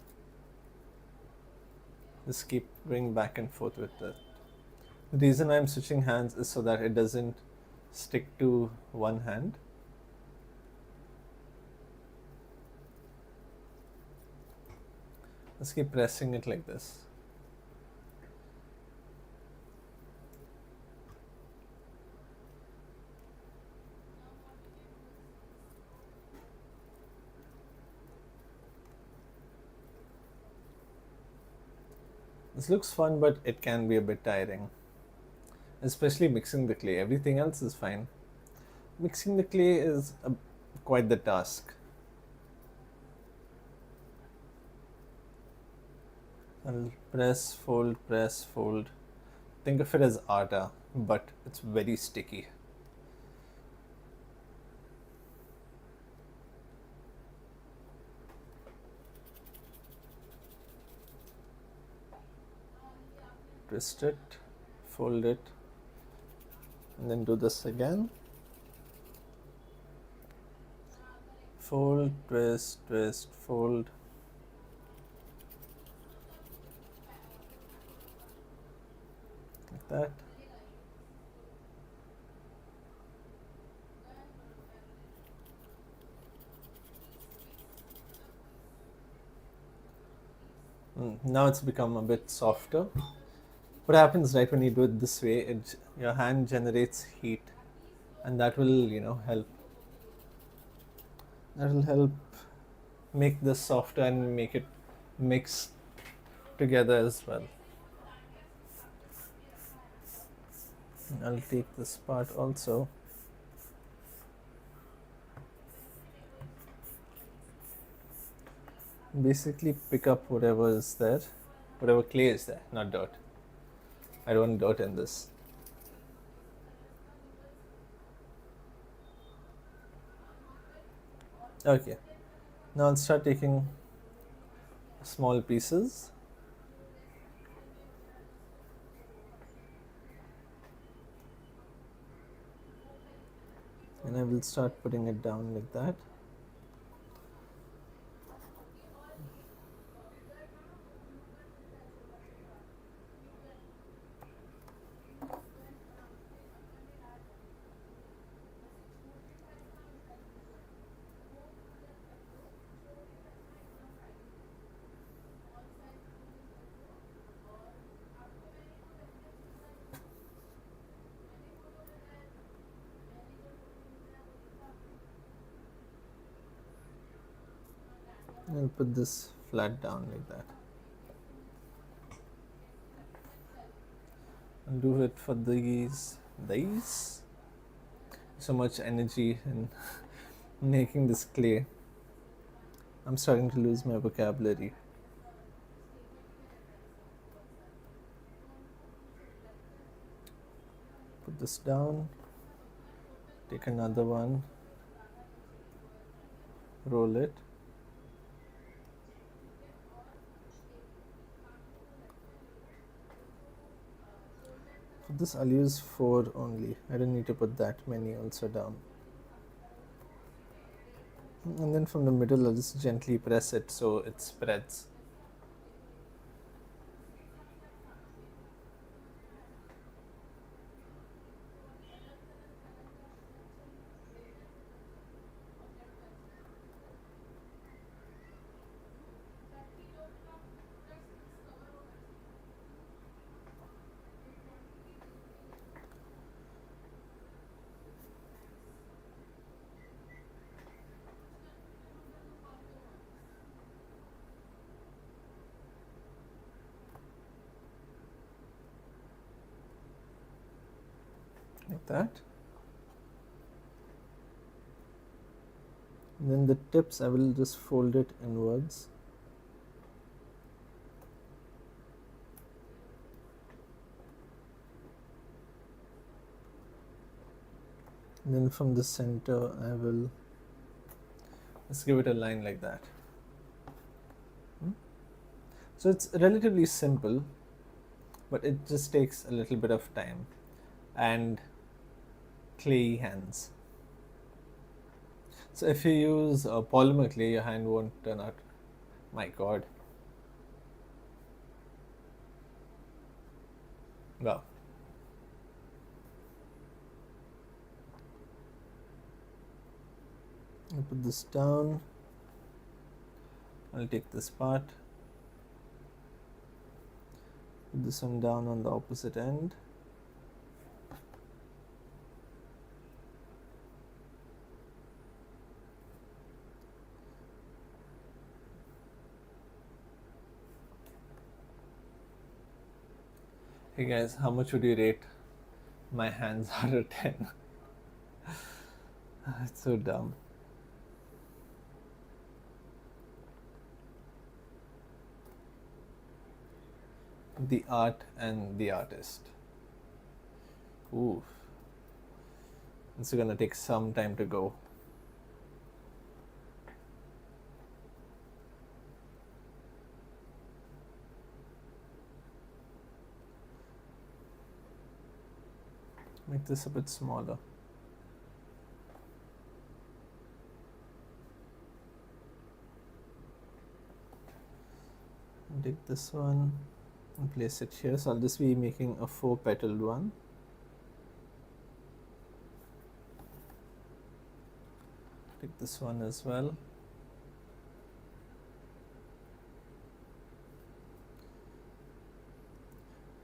Just keep going back and forth with it. The reason I'm switching hands is so that it doesn't stick to one hand. Just keep pressing it like this. This looks fun, but it can be a bit tiring, especially mixing the clay. Everything else is fine. Mixing the clay is quite the task. I'll press, fold. Think of it as atta, but it's very sticky. Twist it, fold it, and then do this again. Fold, twist, fold. Like that. Now it's become a bit softer. What happens right when you do it this way, your hand generates heat, and that will help. That will help make this softer and make it mix together as well. I'll take this part also. Basically pick up whatever is there, whatever clay is there, not dirt. I don't want dirt in this. Okay, now I'll start taking small pieces. And I will start putting it down like that. I'll put this flat down like that. I'll do it for these. So much energy in making this clay. I'm starting to lose my vocabulary. Put this down. Take another one. Roll it. For this I'll use 4 only. I don't need to put that many also down. And then from the middle I'll just gently press it so it spreads. Like that. And then the tips I will just fold it inwards. And then from the center I will just give it a line like that. So it's relatively simple, but it just takes a little bit of time and clayey hands. So if you use polymer clay, your hand won't turn out My God. Wow. I'll put this down. I'll take this part. Put this one down on the opposite end. Hey guys, how much would you rate my hands out of 10? It's so dumb. The art and the artist. Ooh. It's gonna take some time to go. Make this a bit smaller. Take this one and place it here. So I'll just be making a 4-petaled one. Take this one as well.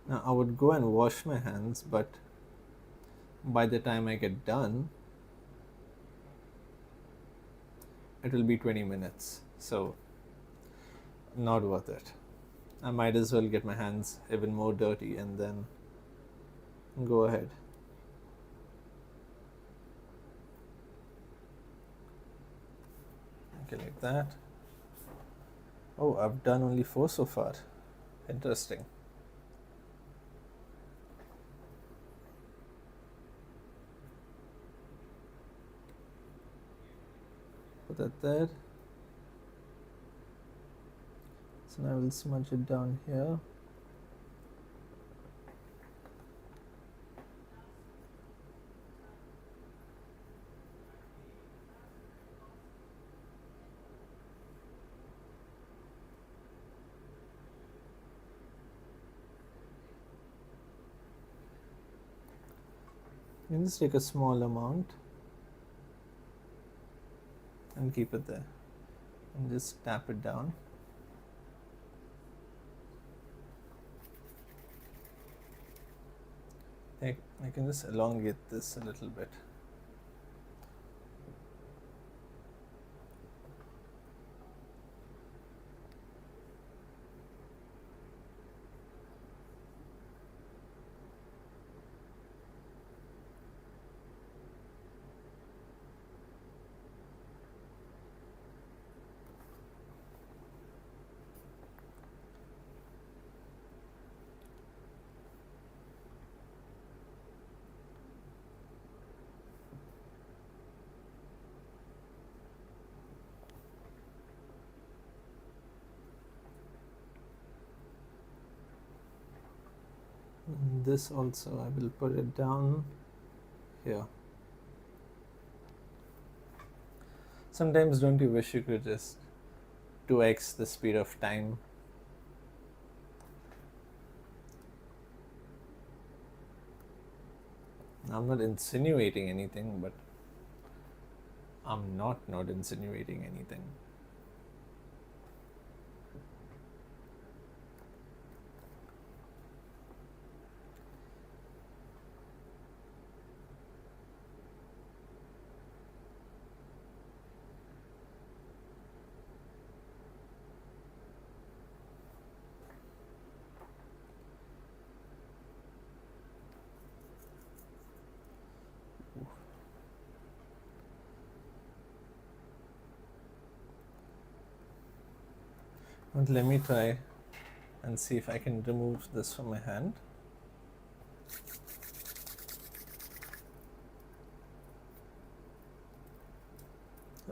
Now I would go and wash my hands, but by the time I get done, it will be 20 minutes. So not worth it. I might as well get my hands even more dirty and then go ahead. Okay, like that. Oh, I've done only 4 so far. Interesting. Put that there. So now I will smudge it down here. You can just take a small amount and keep it there and just tap it down. I can just elongate this a little bit. And this also, I will put it down here. Sometimes don't you wish you could just 2x the speed of time? I'm not insinuating anything, but I'm not insinuating anything. But let me try and see if I can remove this from my hand.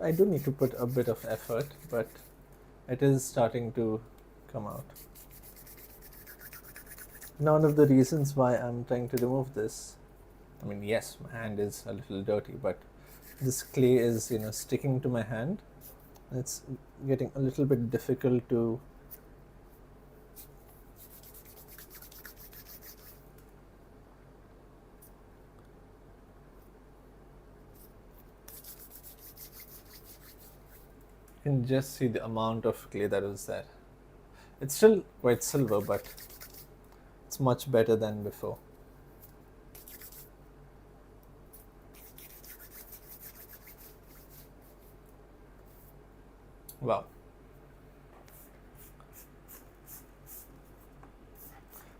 I do need to put a bit of effort, but it is starting to come out. Now, one of the reasons why I'm trying to remove this, I mean, yes, my hand is a little dirty, but this clay is, sticking to my hand. It's getting a little bit difficult to you can just see the amount of clay that is there. It's still quite silver, but it's much better than before. Wow.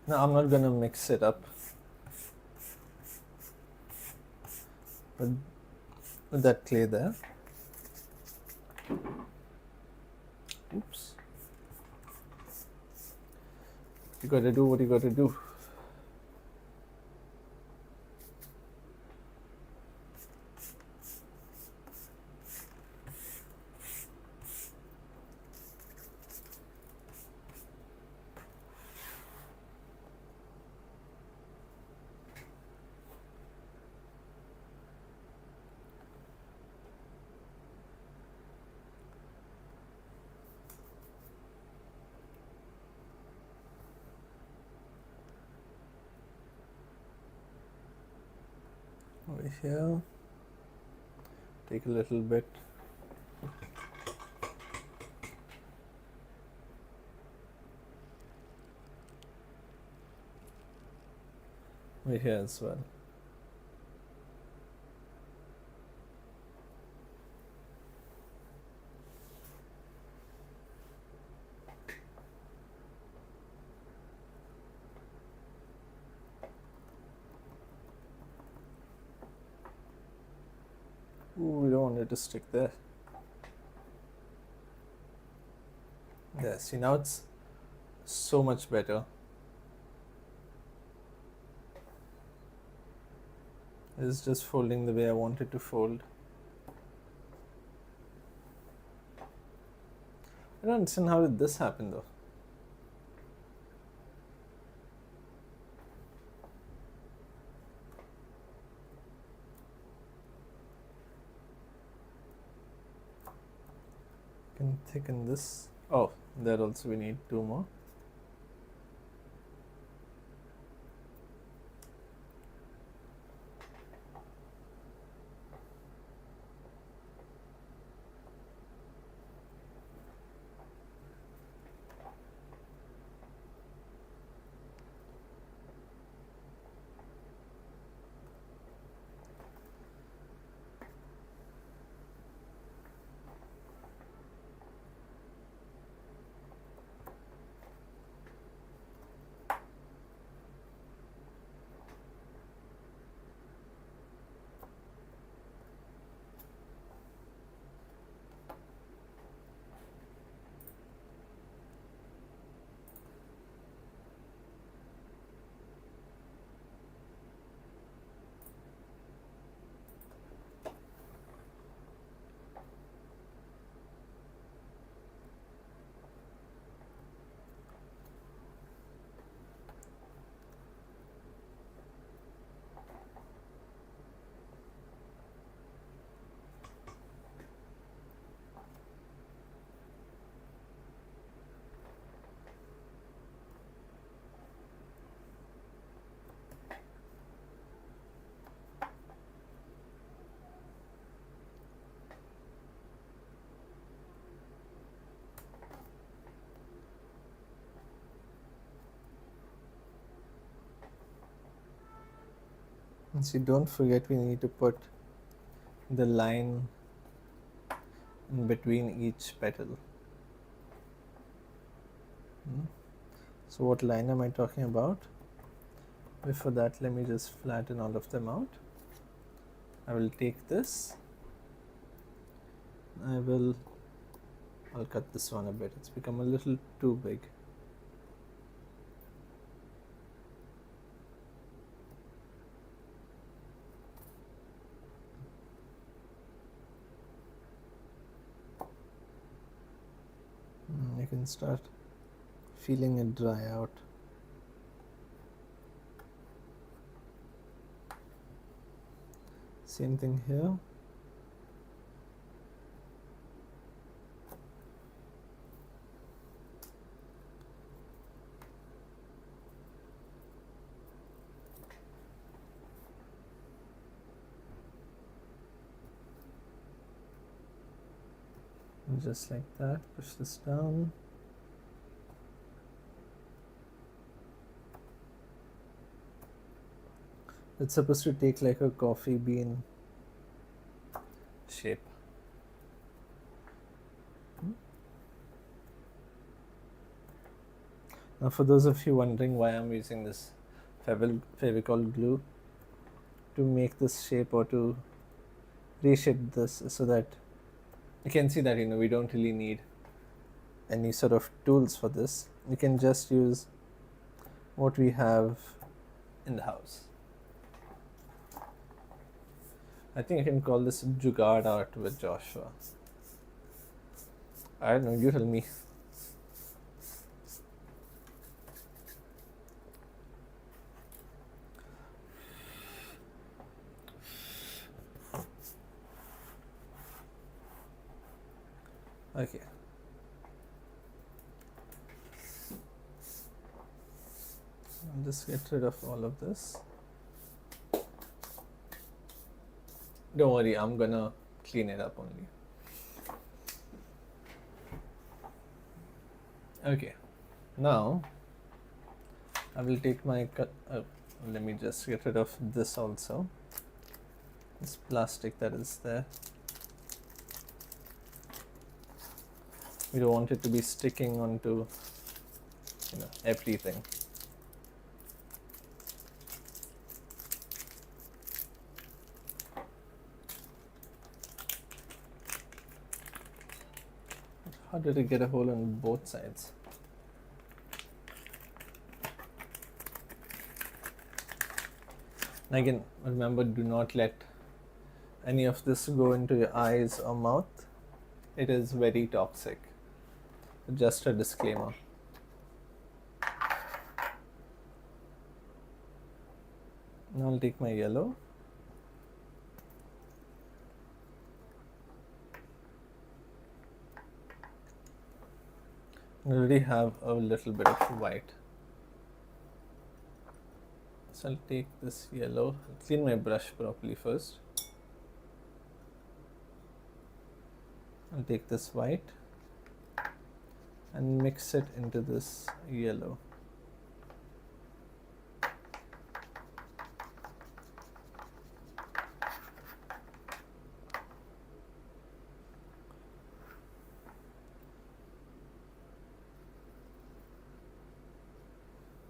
Now I'm not gonna mix it up with, with that clay there. Oops. You gotta do what you gotta do. Over here, take a little bit. Over here as well. Ooh, we don't want it to stick there. There, see, now it's so much better. It's just folding the way I want it to fold. I don't understand how did this happen though. Can thicken this. Oh, there also we need 2 more. And see, don't forget we need to put the line in between each petal. So what line am I talking about? Before that, let me just flatten all of them out. I will take this. I'll cut this one a bit. It's become a little too big. You can start feeling it dry out. Same thing here. And just like that, push this down. It's supposed to take like a coffee bean shape. Now, for those of you wondering why I'm using this Fevicol glue to make this shape or to reshape this, so that you can see that we don't really need any sort of tools for this. We can just use what we have in the house. I think I can call this Jugaad art with Joshua. I don't know, you tell me. Okay. I'll just get rid of all of this. Don't worry, I'm gonna clean it up only. Okay, now I will take my let me just get rid of this also, this plastic that is there. We don't want it to be sticking onto everything. How did it get a hole on both sides? Again, remember, do not let any of this go into your eyes or mouth. It is very toxic. Just a disclaimer. Now I'll take my yellow. I already have a little bit of white. So I'll take this yellow. I'll clean my brush properly first. I'll take this white and mix it into this yellow.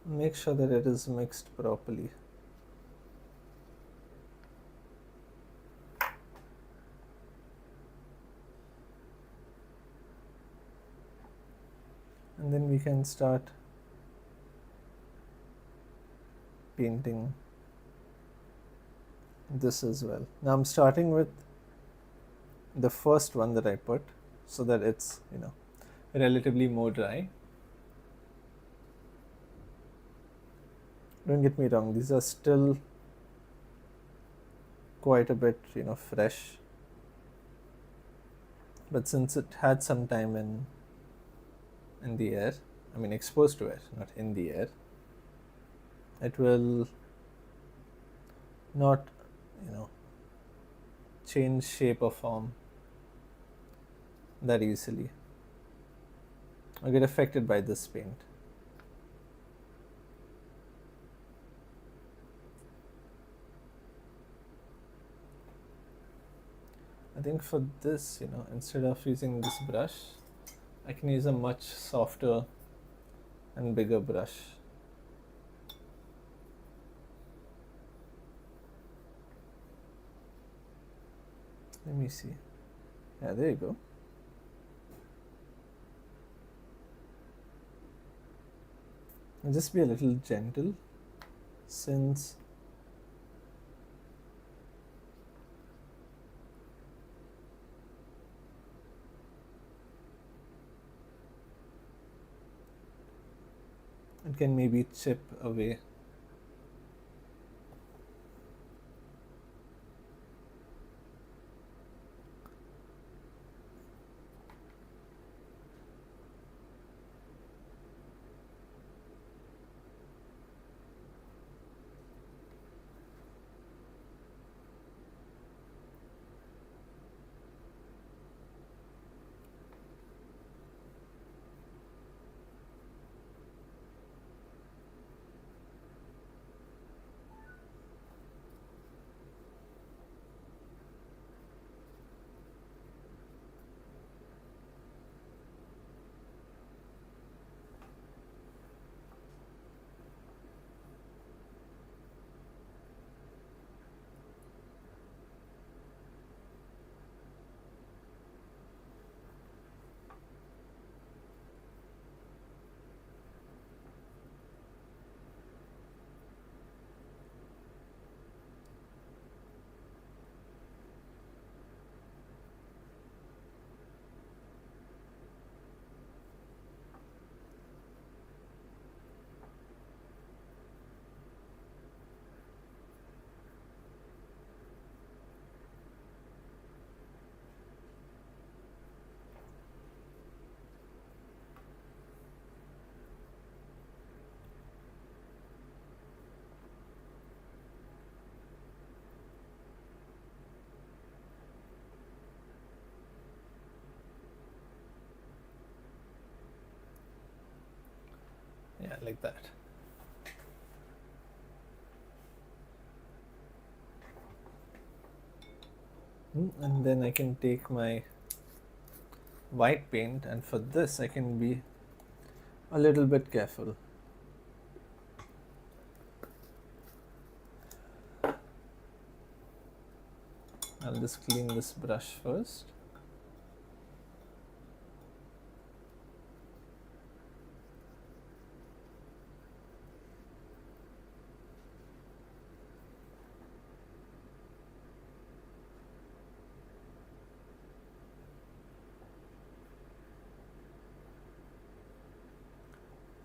Make sure that it is mixed properly. And then we can start painting this as well. Now I'm starting with the first one that I put so that it's relatively more dry. Don't get me wrong, these are still quite a bit fresh, but since it had some time in the air, I mean exposed to air, not in the air, it will not change shape or form that easily or get affected by this paint. I think for this, instead of using this brush, I can use a much softer and bigger brush. Let me see. Yeah, there you go. And just be a little gentle, since it can maybe chip away. like that. And then I can take my white paint, and for this I can be a little bit careful. I'll just clean this brush first.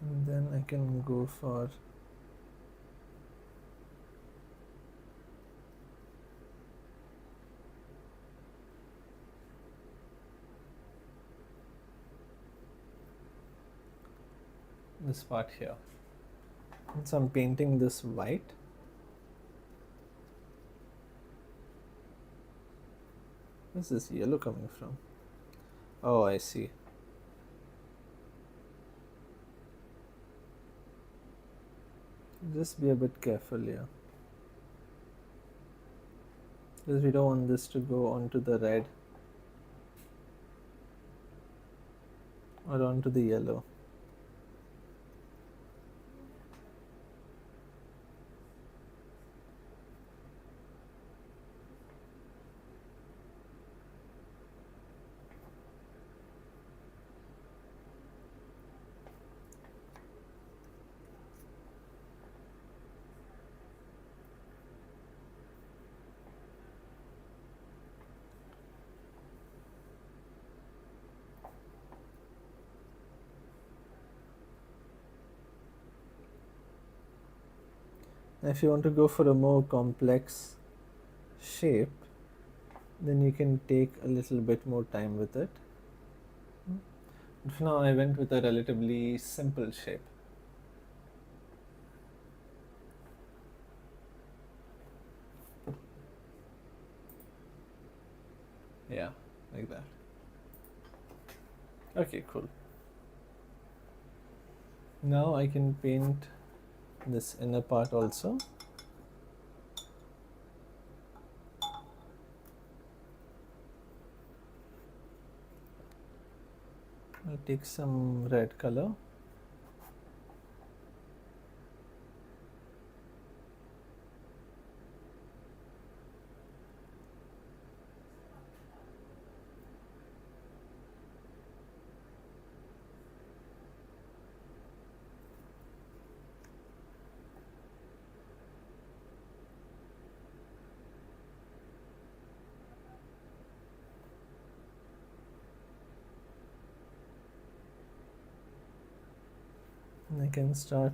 And then I can go for this part here. And so I'm painting this white. Where's this yellow coming from? Oh, I see. Just be a bit careful here, because we don't want this to go onto the red or onto the yellow. If you want to go for a more complex shape, then you can take a little bit more time with it. But for now, I went with a relatively simple shape. Yeah, like that. Okay, cool. Now I can paint this inner part also. I'll take some red color. And I can start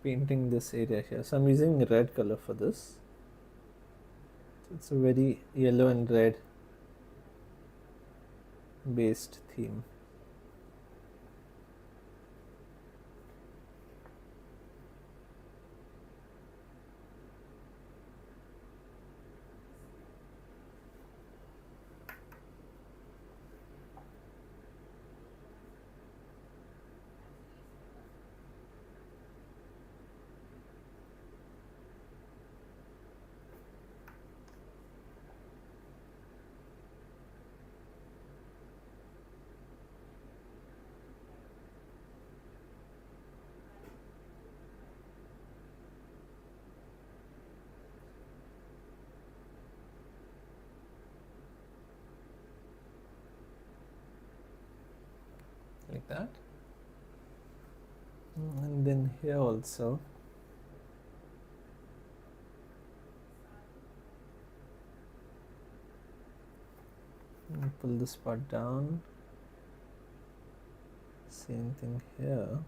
painting this area here. So I'm using red color for this. So it's a very yellow and red based theme. Like that. And then here also pull this part down. Same thing here.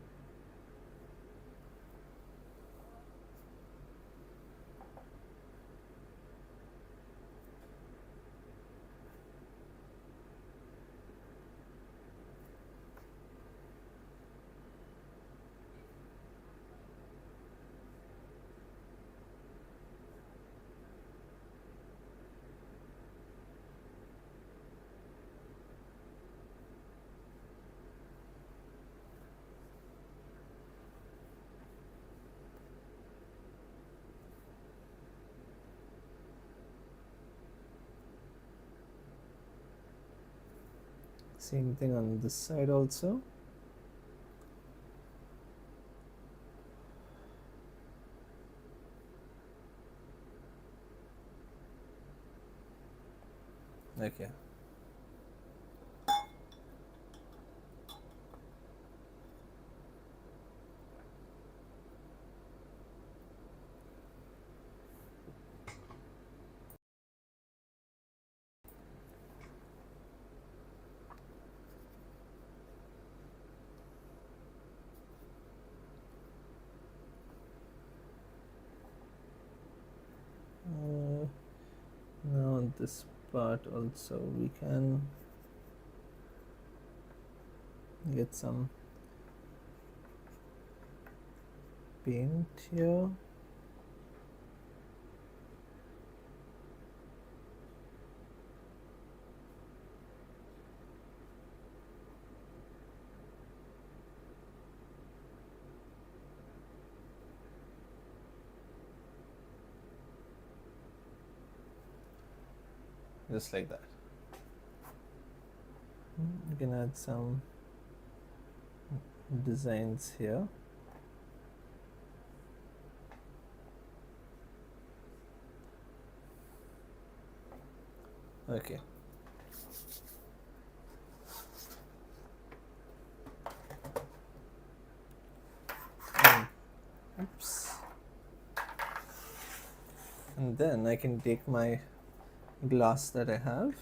Same thing on this side also. Okay. Now this part also we can get some paint here. Just like that. You can add some designs here. Okay. Oops. And then I can take my glass that I have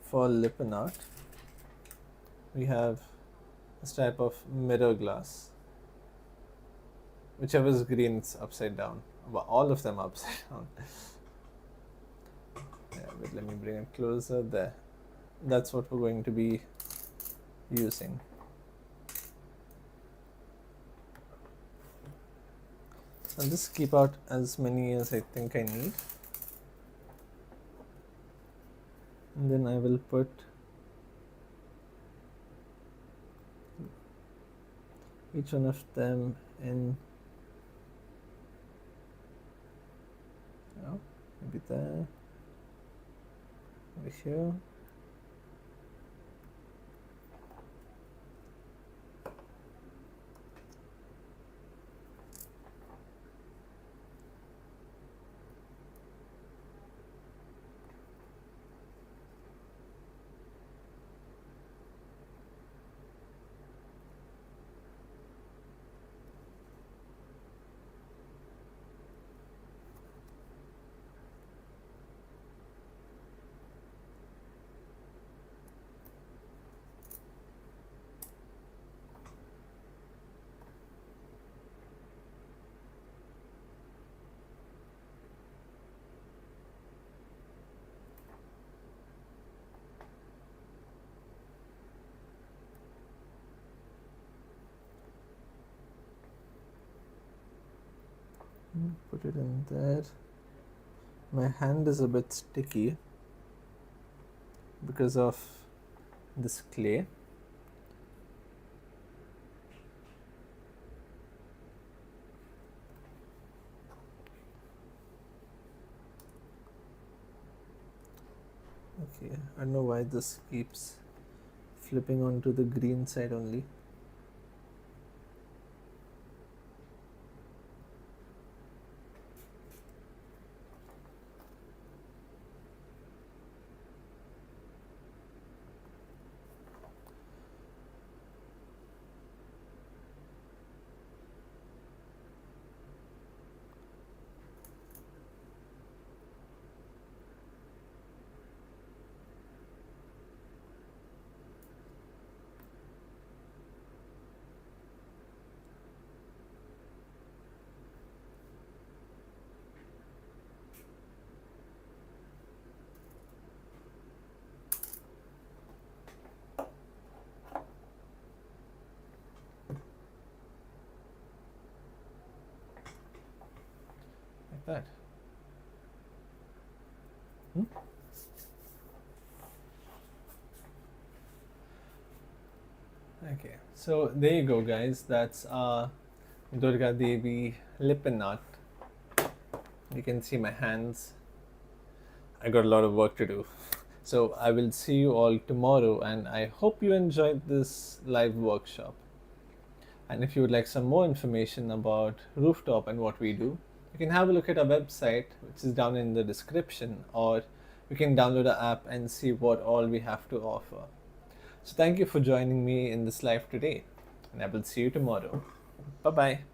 for Lippan art. We have this type of mirror glass. Whichever is green, it's upside down. Well, all of them are upside down. Yeah, but let me bring it closer there. That's what we're going to be using. I'll just keep out as many as I think I need. And then I will put each one of them in, maybe there, over here. Put it in there. My hand is a bit sticky because of this clay. Okay, I don't know why this keeps flipping onto the green side only. Like that. Okay, so there you go, guys. That's Durga Devi Lippan art. You can see my hands. I got a lot of work to do. So I will see you all tomorrow, and I hope you enjoyed this live workshop. And if you would like some more information about Rooftop and what we do, you can have a look at our website, which is down in the description, or you can download the app and see what all we have to offer. So thank you for joining me in this live today, and I will see you tomorrow. Bye bye.